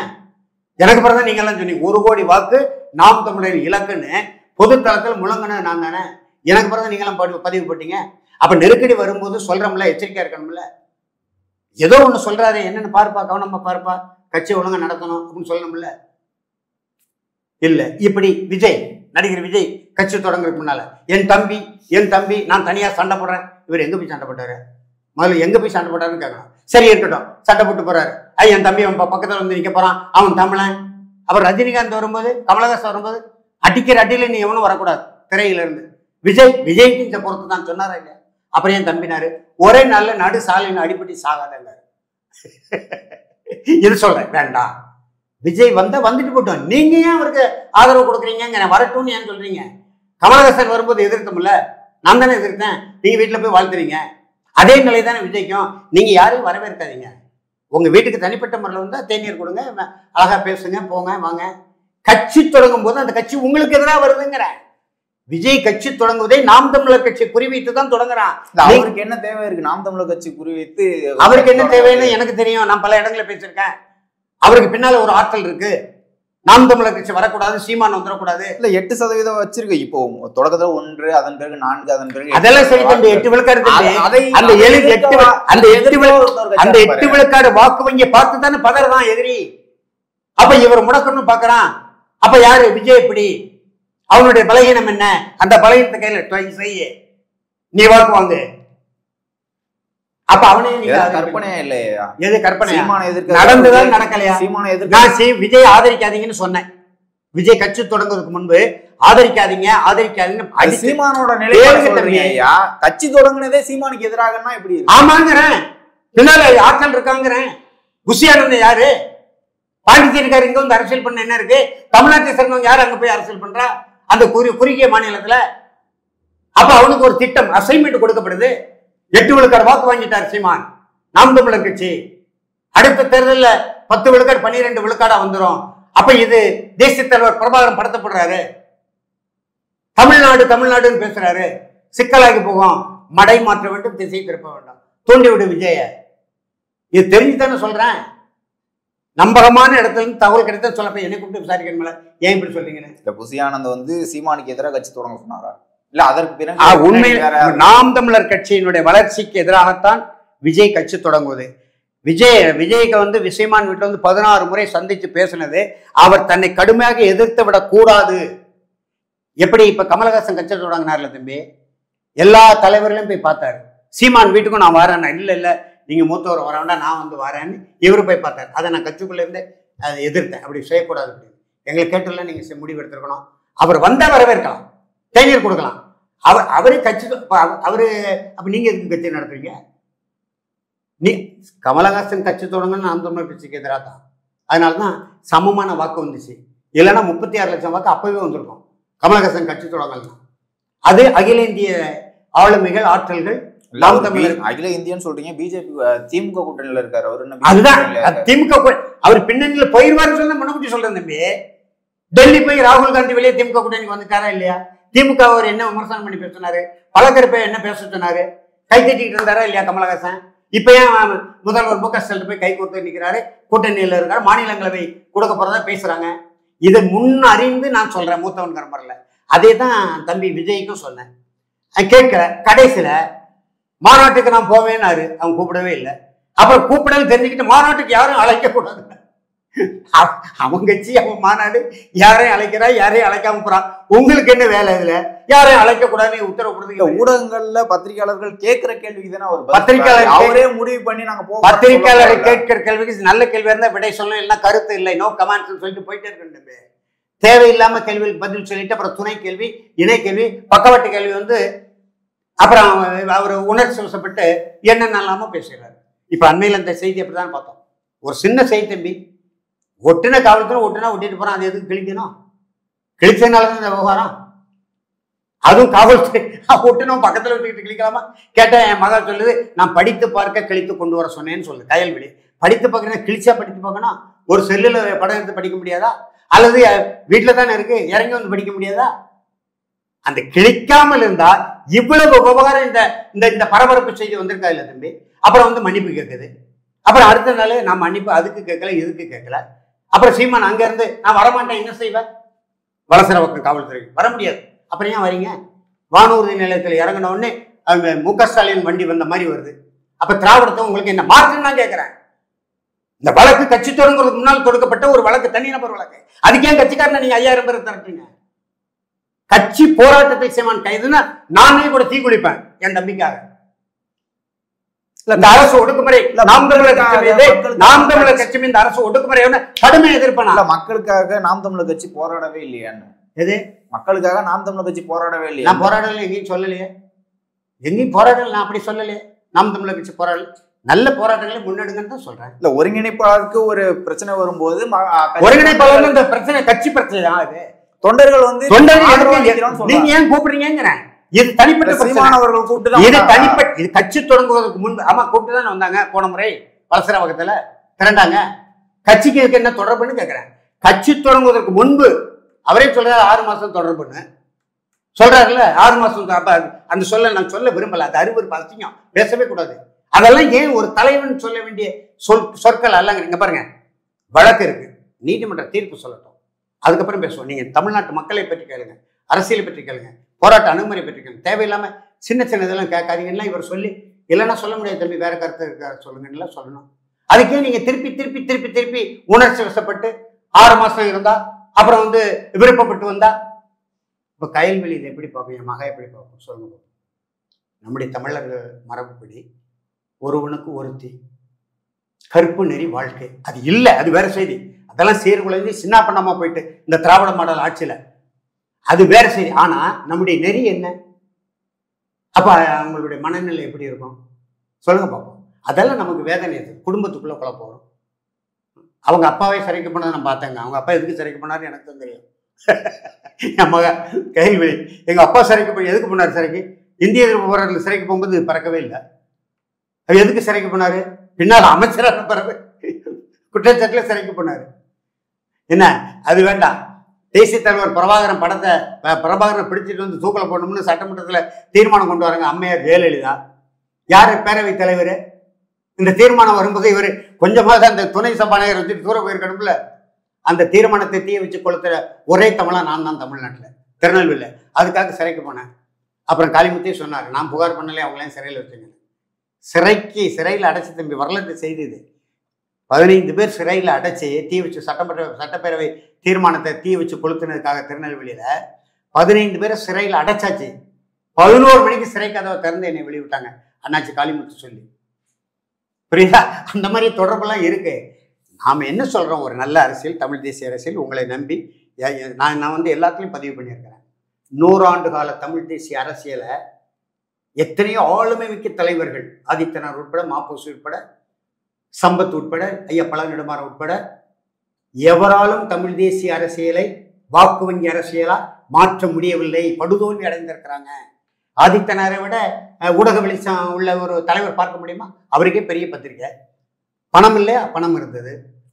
எனக்கு பிறகு நீங்க எல்லாம் சொன்னீங்க 1 கோடி வாக்கு நாம் தமிழர் இலக்குன்னு பொது தளத்தில் முழங்கினது நான் தானே. எனக்கு பிறகு நீங்க எல்லாம் பதிவு போட்டீங்க. அப்ப நெருக்கடி வரும்போது சொல்றோம்ல, எச்சரிக்கையா இருக்கணும்ல. ஏதோ ஒண்ணு சொல்றாரு, என்னன்னு பாருப்பா, கவனமா பாருப்பா, கட்சி ஒழுங்கா நடத்தணும் அப்படின்னு சொல்லணும்ல. இல்ல இப்படி விஜய், நடிகர் விஜய் கட்சி தொடங்குறதுக்கு முன்னால என் தம்பி நான் தனியா சண்டை போடுறேன். இவர் எங்க போய் சண்டை போட்டாரு? முதல்ல எங்க போய் சண்டை போட்டாருன்னு கேட்கணும். சரி இருக்கட்டும், சண்டை போட்டு போறாரு. என் தம்பி அவன் பக்கத்துல வந்து நிக்க போறான், அவன் தமிழன். அப்புறம் ரஜினிகாந்த் வரும்போது, கமலஹாசன் வரும்போது அடிக்கிற அடியில நீ எவனும் வரக்கூடாது திரையில இருந்து. விஜய்க்கு இந்த பொறுத்து தான் சொன்னாரா இல்லையா? அப்புறம் என் தம்பினாரு ஒரே நாள்ல நடு சாலைன்னு அடிப்படி சாகாதங்க. இது சொல்றேன் வேண்டாம். விஜய் வந்துட்டு போட்டோம். நீங்க ஏன் அவருக்கு ஆதரவு கொடுக்குறீங்க? வரட்டும்னு ஏன் சொல்றீங்க? கமலஹாசன் வரும்போது எதிர்த்தோம்ல, நான் தானே எதிர்த்தேன். நீங்க வீட்டுல போய் வாழ்த்துறீங்க. அதே நிலை தானே விஜய்க்கும். நீங்க யாரையும் வரவேற்காதீங்க. உங்க வீட்டுக்கு தனிப்பட்ட முறையில் வந்தா தேநீர் கொடுங்க, அழகா பேசுங்க, போங்க வாங்க. கட்சி தொடங்கும் போது அந்த கட்சி உங்களுக்கு எதிராக வருதுங்கிற. விஜய் கட்சி தொடங்குவதை நாம் தமிழர் கட்சி குறிவைத்து தான் தொடங்குறான். அவருக்கு என்ன தேவை இருக்கு? நாம் தமிழர் கட்சி குறிவைத்து அவருக்கு என்ன தேவைன்னு எனக்கு தெரியும். நான் பல இடங்களில் பேசியிருக்கேன். அவருக்கு பின்னால ஒரு ஆற்றல் இருக்கு. நாம் தமிழர் கட்சி வரக்கூடாது, சீமான் வந்துடக்கூடாது. இல்ல 8% வச்சிருக்கு. இப்போ தொடக்கத்துல 1, அதன் பிறகு 4, அதன் பிறகு அதெல்லாம் சரி தம்பி. 8 விழுக்காடு அந்த 8 விழுக்காடு வாக்கு வங்கி பார்த்து தானே பதறதான் எதிரி. அப்ப இவர் முடக்கணும்னு பாக்குறான். அப்ப யாரு? விஜய். எப்படி அவனுடைய பலகீனம் என்ன? அந்த பலகீனத்தை கையில செய்ய நீ வாக்கு வாங்கு. அப்ப அவனே கற்பனையா இல்லையா? எது கற்பனை? நடந்துதான் நடக்கலையா? நான் விஜய் ஆதரிக்காதீங்கன்னு சொன்னேன். விஜய் கட்சி தொடங்குவதற்கு முன்பு ஆதரிக்காதீங்க சீமானோட நிலையா? கட்சி தொடங்குனதே சீமானுக்கு எதிராகனா எப்படி? ஆமாங்கிறேன். பின்னால ஆட்கள் இருக்காங்கிறேன். குஷியானந்த யாரு? பாண்டிச்சேரிக்காரர் இங்க வந்து அரசியல் பண்ண என்ன இருக்கு? தமிழ்நாட்டை சேர்ந்தவங்க யாரு அங்க போய் அரசியல் பண்றா? அந்த குறுகிய மாநிலத்துல. அப்ப அவனுக்கு ஒரு திட்டம் அசைன்மெண்ட் கொடுக்கப்படுது. 8 விழுக்காடு வாக்கு வாங்கிட்டார் சீமான், நாம் தமிழர் கட்சி. அடுத்த தேர்தலில் 10 விழுக்காடு 12 விழுக்காடா வந்துடும். அப்ப இது தேசிய தலைவர் பிரபாகரன் படுத்தப்படுறாரு. தமிழ்நாடுன்னு பேசுறாரு. சிக்கலாகி போகும். மடை மாற்ற வேண்டும், திசை திருப்ப வேண்டும். தூண்டிவிடு விஜய. இது தெரிஞ்சுதானே சொல்றேன். நம்பகமான இடத்துல இருந்து தகவல் கிடைத்த சொல்லப்ப என்னை கூப்பிட்டு விசாரிக்கணும்ல, ஏன் இப்படி சொல்றீங்கன்னு. இந்த புசி ஆனந்த் வந்து சீமானுக்கு எதிராக கட்சி தொடங்க சொன்னாரா? இல்ல அதற்கு பிறகு உண்மையில் நாம் தமிழர் கட்சியினுடைய வளர்ச்சிக்கு எதிராகத்தான் விஜய் கட்சி தொடங்குவது. விஜய்க்கு வந்து சீமான் வீட்டில் வந்து 16 முறை சந்திச்சு பேசினது அவர் தன்னை கடுமையாக எதிர்த்து விடக்கூடாது. எப்படி இப்ப கமலஹாசன் கட்சி தொடங்கினார்ல தம்பி, எல்லா தலைவர்களையும் போய் பார்த்தாரு. சீமான் வீட்டுக்கும் நான் வரேன், இல்ல நீங்க மூத்தவர் வர வேண்டாம், நான் வந்து வரேன்னு இவரு போய் பார்த்தாரு. அதை நான் கட்சிக்குள்ள இருந்து அதை எதிர்த்தேன். அப்படி செய்யக்கூடாது அப்படின்னு எங்களை கேட்டுல நீங்க முடிவு எடுத்துருக்கணும். அவர் வந்தா வரவேற்கலாம், தேநீர் கொடுக்கலாம். அவரே கட்சி அவரு அப்ப நீங்க எதுக்கு கட்சி நடத்துறீங்க? நீ கமலஹாசன் கட்சி தொடங்கன்னு நாம் தமிழர் கட்சிக்கு எதிராக தான். அதனாலதான் சமமான வாக்கு வந்துச்சு. இல்லைன்னா 36 லட்சம் வாக்கு அப்பவே வந்திருக்கும் கமலஹாசன் கட்சி தொடங்கலாம். அது அகில இந்திய ஆளுமைகள் ஆற்றல்கள் நாம் தமிழர். அகில இந்தியன்னு சொல்றீங்க, பிஜேபி திமுக கூட்டணியில இருக்காரு அவரு. அதுதான் திமுக அவர் பின்னணியில போயிருவாருன்னு சொன்னா முன்னக்கூட்டி சொல்றேன் தம்பி. டெல்லி போய் ராகுல் காந்தி வெளியே திமுக கூட்டணிக்கு வந்துட்டாரா இல்லையா? திமுக அவர் என்ன விமர்சனம் பண்ணி பேசினாரு, பலகருப்பை என்ன பேச சொன்னாரு, கை தட்டிட்டு இருந்தாரா இல்லையா கமலஹாசன்? இப்ப ஏன் முதல்வர் மு.க.ஸ்டாலின் போய் கை கொடுத்து நிற்கிறாரு, கூட்டணியில இருக்காரு, மாநிலங்களவை கொடுக்க போறதா பேசுறாங்க. இதை முன் அறிந்து நான் சொல்றேன் மூத்தவன் கரம்பரில். அதே தான் தம்பி விஜய்க்கும் சொன்னேன். கேட்கிற கடைசியில மாநாட்டுக்கு நான் போவேன்னாரு, அவன் கூப்பிடவே இல்லை. அப்புறம் கூப்பிடன்னு தெரிஞ்சுக்கிட்டு மாநாட்டுக்கு யாரும் அழைக்க கூடாது. அவன் கட்சி அவன் மாநாடு, யாரையும் அழைக்கிறா யாரையும் அழைக்காம போறான். உங்களுக்கு என்ன வேலை? இதுல யாரையும் அழைக்க கூடாதுன்னு உத்தரவு கொடுத்து ஊடகங்கள்ல பத்திரிகையாளர்கள் கேட்கிற கேள்விக்கு தானே அவர் பத்திரிகையாளர் அவரே முடிவு பண்ணி நாங்க போவோம். பத்திரிகையாளர் கேட்கிற கேள்விக்கு நல்ல கேள்வியா இருந்தா விடை சொல்லணும், இல்லைன்னா கருத்து இல்லை, நோ கமெண்ட்ஸ் சொல்லிட்டு போயிட்டே இருக்கணும். தேவையில்லாம கேள்விக்கு பதில் சொல்லிட்டு அப்புறம் துணை கேள்வி, இணை கேள்வி, பக்கவாட்டு கேள்வி வந்து அப்புறம் அவர் உணர்ச்சி வசப்பட்டு என்னென்னலாமோ பேசுகிறாரு. இப்ப அண்மையில் அந்த செய்தி அப்படிதான் பார்த்தோம். ஒரு சின்ன செய்தி தம்பி, ஒட்டுன காவல்துறை ஒட்டுனா ஒட்டிட்டு போறான், அது எதுக்கு கிழிக்கணும்? கிழிச்சதுனாலதான் இந்த விவகாரம். அதுவும் காவல்துறை ஒட்டுனும் பக்கத்துல விட்டுக்கிட்டு கிழிக்கலாமா? கேட்டேன். என் மகள் சொல்லுது, நான் படித்து பார்க்க கிழித்து கொண்டு வர சொன்னேன்னு சொல்லுது. கயல்வெளி படித்து பார்க்கணும், கிழிச்சா படித்து பார்க்கணும். ஒரு செல்லுல படம் எடுத்து படிக்க முடியாதா? அல்லது வீட்டுல தானே இருக்கு, இறங்கி வந்து படிக்க முடியாதா? அந்த கிழிக்காமல் இருந்தா இவ்வளவு விவகாரம் இந்த பரபரப்பு செய்தி வந்திருக்கா இல்ல தம்பி? அப்புறம் வந்து மன்னிப்பு கேட்குது. அப்புறம் அடுத்த நாள் நான் மன்னிப்பு அதுக்கு கேட்கல, இதுக்கு கேட்கல. அப்புறம் சீமான் அங்க இருந்து நான் வரமாட்டேன், என்ன செய்வேன்? வலசர பக்கம் காவல்துறைக்கு வர முடியாது. அப்புறம் ஏன் வரீங்க? வானூர்தி நிலையத்தில் இறங்கின உடனே அவங்க மு.க.ஸ்டாலின் வண்டி வந்த மாதிரி வருது. அப்ப திராவிடத்தை உங்களுக்கு என்ன மாற்றுன்னு நான் கேட்கிறேன். இந்த வழக்கு கட்சி தொடங்குறதுக்கு முன்னால் தொடுக்கப்பட்ட ஒரு வழக்கு, தனிநபர் வழக்கு. அதுக்கு ஏன் கட்சிக்காரனை நீங்க 5000 பேர் திரட்டுறீங்க? கட்சி போராட்டத்தை சீமான் கைதுன்னா நானே கூட தீ குளிப்பேன் என் தம்பிக்காக. இந்த அரசு ஒடுக்குமுறை நாம் தமிழர் கட்சி இந்த அரசு ஒடுக்குமுறை கடுமையை எதிர்ப்பேன். மக்களுக்காக நாம் தமிழர் கட்சி போராடவே இல்லையான்னு? எது மக்களுக்காக நாம் தமிழர் கட்சி போராடவே இல்லையா? நான் போராடல, எங்கேயும் சொல்லலையே, எங்கேயும் போராடல, நான் அப்படி சொல்லலையே. நாம் தமிழர் கட்சி போராடல, நல்ல போராட்டங்களை முன்னெடுங்கன்னு தான் சொல்றேன். இல்ல ஒருங்கிணைப்பாளருக்கு ஒரு பிரச்சனை வரும்போது ஒருங்கிணைப்பாளர் இந்த பிரச்சனை கட்சி பிரச்சனை தான். அது தொண்டர்கள் வந்து நீங்க ஏன் கூப்பிடுறீங்க? இது தனிப்பட்ட சீமானவர்கள் கூப்பிட்டு, இது தனிப்பட்ட, இது கட்சி தொடங்குவதற்கு முன்பு ஆமா கூப்பிட்டு தானே வந்தாங்க. போன முறை வலசர பக்கத்துல திரண்டாங்க. கட்சிக்கு இதுக்கு என்ன தொடர்புன்னு கேட்கிறேன். கட்சி தொடங்குவதற்கு முன்பு அவரே சொல்றாரு 6 மாசம் தொடர்புன்னு சொல்றாருல்ல. 6 மாசம் அந்த சொல்ல நான் சொல்ல விரும்பல, அது அருவருப்பு, அசிங்கம், பேசவே கூடாது. அதெல்லாம் ஏன் ஒரு தலைவன் சொல்ல வேண்டிய சொற்கள் அல்லங்க. நீங்க பாருங்க, வழக்கு இருக்கு, நீதிமன்ற தீர்ப்பு சொல்லட்டும், அதுக்கப்புறம் பேசுவோம். நீங்க தமிழ்நாட்டு மக்களை பற்றி கேளுங்க, அரசியலை பற்றி கேளுங்க, போராட்ட அணுகுமுறை பற்றி கேளுங்க. தேவையில்லாம சின்ன சின்ன இதெல்லாம் கேட்காதீங்கன்னா இவர் சொல்லி இல்லைன்னா சொல்ல முடியாது தம்பி, வேற கருத்து இருக்க சொல்லுங்கன்னா சொல்லணும். அதுக்கே நீங்க திருப்பி திருப்பி திருப்பி திருப்பி உணர்ச்சி வசப்பட்டு 6 மாசம் இருந்தா அப்புறம் வந்து விருப்பப்பட்டு வந்தா இப்ப கயல்வெளி இதை எப்படி பார்ப்போம், என் மகா எப்படி பார்ப்போம் சொல்லுங்க. நம்முடைய தமிழர்கள் மரபுப்படி ஒருவனுக்கு ஒருத்தி, கருப்பு நெறி வாழ்க்கை, அது இல்லை, அது வேற செய்தி. அதெல்லாம் சீர்குலைஞ்சு சின்ன பண்ணாம போயிட்டு இந்த திராவிட மாடல் ஆட்சியில அது வேற செய்தி. ஆனா நம்முடைய நெறி என்ன? அப்ப அவங்களுடைய மனநிலை எப்படி இருக்கும் சொல்லுங்க பார்ப்போம். அதெல்லாம் நமக்கு வேதனை. குடும்பத்துக்குள்ள குழப்பம் வரும். அவங்க அப்பாவே சிறைக்கு போனதை நான் பார்த்தேங்க. அவங்க அப்பா எதுக்கு சிறைக்கு போனாரு எனக்கு தான் தெரியும். என் மக கைல்வெளி எங்க அப்பா சிறைக்கு போய் எதுக்கு போனார் சிறைக்கு? இந்திய எதிர்ப்பு போராட்டத்தில் சிறைக்கு போகும்போது பறக்கவே இல்லை. அது எதுக்கு சிறைக்கு போனாரு? பின்னால் அமைச்சரான பிறகு குற்றச்சாட்டுல சிறைக்கு போனாரு. என்ன அது வேண்டாம். தேசிய தலைவர் பிரபாகரனை பிடிச்சிட்டு வந்து தூக்கில் போடணும்னு சட்டமன்றத்தில் தீர்மானம் கொண்டு வராங்க அம்மையார் ஜெயலலிதா. யார் பேரவைத் தலைவர்? இந்த தீர்மானம் வரும்போது இவர் கொஞ்சமாக அந்த துணை சபாநாயகர் வச்சுட்டு தூர போயிருக்கணும்ல. அந்த தீர்மானத்தை தீய வச்சு கொளுத்துற ஒரே தமிழா நான் தான் தமிழ்நாட்டில், திருநெல்வேலியில். அதுக்காக சிறைக்கு போனேன். அப்புறம் காளிமுத்தே சொன்னார், நான் புகார் பண்ணலே, அவங்களையும் சிறையில் வச்சுங்க. சிறையில் அடைச்சி தம்பி வரலாற்று செய்தி இது. 15 பேர் சிறையில் அடைச்சி தீ வச்சு சட்டப்பேரவை தீர்மானத்தை தீ வச்சு கொளுத்துனதுக்காக திருநெல்வேலியில் 15 பேரை சிறையில் அடைச்சாச்சு. 11 மணிக்கு சிறை கதவை திறந்து என்னை வெளிவிட்டாங்க அண்ணாச்சி காளிமுத்து சொல்லி. புரியுதா? அந்த மாதிரி தொடர்பெல்லாம் இருக்கு. நாம் என்ன சொல்கிறோம், ஒரு நல்ல அரசியல், தமிழ் தேசிய அரசியல் உங்களை நம்பி நான் வந்து எல்லாத்துலேயும் பதிவு பண்ணியிருக்கிறேன். 100 ஆண்டு கால தமிழ் தேசிய அரசியலை எத்தனையோ ஆளுமை மிக்க தலைவர்கள், ஆதித்தனார் உட்பட, மாப்போசி உட்பட, சம்பத் உட்பட, ஐயா பழ நெடுமாறன் உட்பட எவராலும் தமிழ் தேசிய அரசியலை வாக்கு வங்கி அரசியலா மாற்ற முடியவில்லை, படுதோல்வி அடைந்திருக்கிறாங்க. ஆதித்தனாரை விட ஊடக வெளிச்சம் உள்ள ஒரு தலைவர் பார்க்க முடியுமா? அவருக்கே பெரிய பத்திரிக்கை. பணம் இல்லையா? பணம் இருந்தது.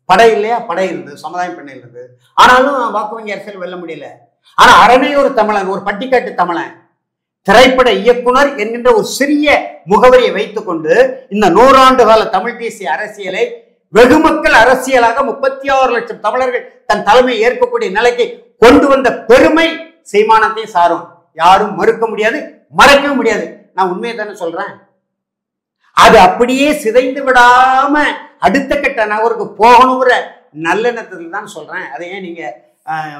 படை இல்லையா? படை இருந்தது. சமுதாயம் பெண்ணை இருந்தது. ஆனாலும் வாக்கு வங்கி அரசியல் வெல்ல முடியல. ஆனா அரணை ஒரு தமிழன், ஒரு பட்டிக்காட்டு தமிழன், திரைப்பட இயக்குனர் என்கின்ற ஒரு சிறிய முகவரியை வைத்துக் கொண்டு இந்த 100 ஆண்டு கால தமிழ் தேசிய அரசியலை வெகுமக்கள் அரசியலாக 36 லட்சம் தமிழர்கள் தன் தலைமையை ஏற்கக்கூடிய நிலைக்கு கொண்டு வந்த பெருமை சீமானத்தை சாரும். யாரும் மறுக்க முடியாது, மறைக்க முடியாது. நான் உண்மையை தானே சொல்றேன். அது அப்படியே சிதைந்து விடாம அடுத்த கட்ட நகருக்கு போகணுங்கிற நல்லெண்ணத்தில் தான் சொல்றேன். அதை ஏன் நீங்க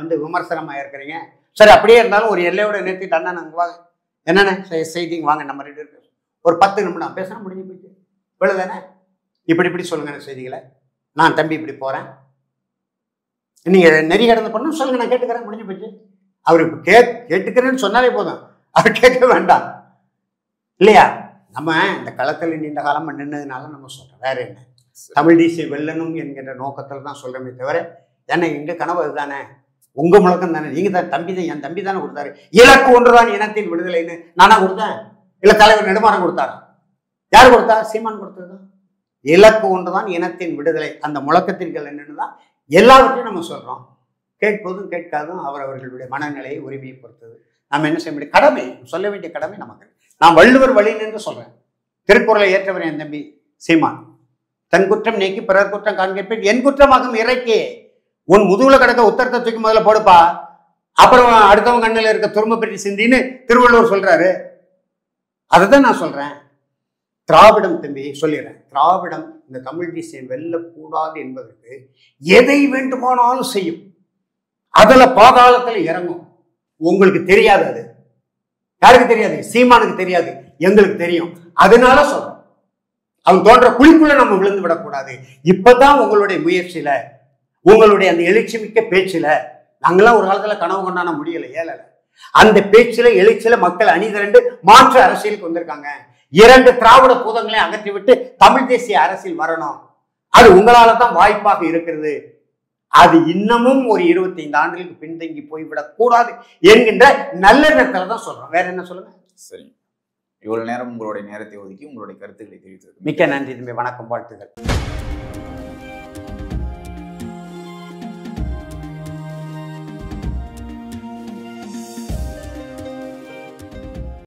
வந்து விமர்சனமா இருக்கிறீங்க? சரி, அப்படியே இருந்தாலும் ஒரு எல்லையோட நிறுத்திட்டு அண்ணா நாங்க வாங்க, என்னென்ன செய்திங்க வாங்க, நம்ம 2 பேரும் ஒரு 10 நிமிடம் பேச முடிஞ்சு போயிட்டு இவ்வளவுதானே. இப்படி சொல்லுங்க செய்திகளை. நான் தம்பி இப்படி போறேன், நீங்க நெறி கடந்து பண்ணணும் சொல்லுங்க, நான் கேட்டுக்கிறேன், முடிஞ்சு போச்சு. அவரு கேட்டுக்கிறேன்னு சொன்னாலே போதும், அவர் கேட்க வேண்டாம் இல்லையா? நம்ம இந்த களத்தில் நீண்ட காலம் நின்னதுனால நம்ம சொல்றோம், வேற என்ன. தமிழ் தேசிய வெல்லணும் என்கிற நோக்கத்தில் தான் சொல்றமே தவிர, ஏன்னா எங்க கனவு அதுதானே, உங்க முழக்கம் தானே. நீங்க தான் தம்பி தான், என் தம்பி தானே கொடுத்தாரு. இலக்கு ஒன்றுதான் இனத்தின் விடுதலைன்னு நானா கொடுத்தேன்? இல்ல தலைவர் நெடுமாறன் கொடுத்தாரு? யார் கொடுத்தா? சீமான் கொடுத்ததுதான். இலக்கு ஒன்றுதான் இனத்தின் விடுதலை. அந்த முழக்கத்தின்கள் என்னன்னுதான் எல்லாவற்றையும் நம்ம சொல்றோம். கேட்பதும் கேட்காதும் அவரவர்களுடைய மனநிலையை, உரிமையை பொறுத்தது. நம்ம என்ன செய்ய முடியும்? கடமை, சொல்ல வேண்டிய கடமை நமக்கு. நான் வள்ளுவர் வழி என்று சொல்றேன். திருக்குறளை ஏற்றவர் என் தம்பி சீமான். தன் குற்றம் நீக்கி பிறர் குற்றம் காண்கிறேன், என் குற்றமாகும் இறைக்கே. உன் முதுகுல கிடக்க உத்தரத்தை தூக்கி முதல்ல போடுப்பா, அப்புறம் அடுத்தவங்க கண்ணில் இருக்க துரும்ப பெட்டி சிந்தின்னு திருவள்ளுவர் சொல்றாரு. அதைதான் நான் சொல்றேன். திராவிடம் தம்பி சொல்லிடுறேன், திராவிடம் இந்த தமிழ் தேசியம் வெல்லக்கூடாது என்பதற்கு எதை வேண்டுமானாலும் செய்யும். அதுல பாதாளத்துல இறங்கும். உங்களுக்கு தெரியாது, அது யாருக்கு தெரியாது? சீமானுக்கு தெரியாது, எங்களுக்கு தெரியும். அதனால சொல்றோம், அவன் தோன்ற குழிக்குள்ள நம்ம விழுந்து விடக்கூடாது. இப்பதான் உங்களுடைய முயற்சியில, உங்களுடைய அந்த எழுச்சி மிக்க பேச்சுல, நாங்கெல்லாம் ஒரு காலத்துல கனவு கொண்டாட முடியல, ஏழல. அந்த பேச்சுல எழுச்சியில மக்கள் அணிதிரண்டு மாற்று அரசியலுக்கு வந்திருக்காங்க. 2 திராவிட பூதங்களை அகற்றிவிட்டு தமிழ் தேசிய அரசியல் வரணும். அது உங்களால தான் வாய்ப்பாக இருக்கிறது. அது இன்னமும் ஒரு 25 ஆண்டுகளுக்கு பின்தங்கி போய்விடக் கூடாது என்கின்ற நல்ல நேரத்துல தான் சொல்றோம். வேற என்ன சொல்லுங்க? சரி, இவ்வளவு நேரம் உங்களுடைய நேரத்தை ஒதுக்கி உங்களுடைய கருத்துக்களை தெரிவித்தது மிக்க நன்றி தம்பி. வணக்கம், வாழ்த்துக்கள்.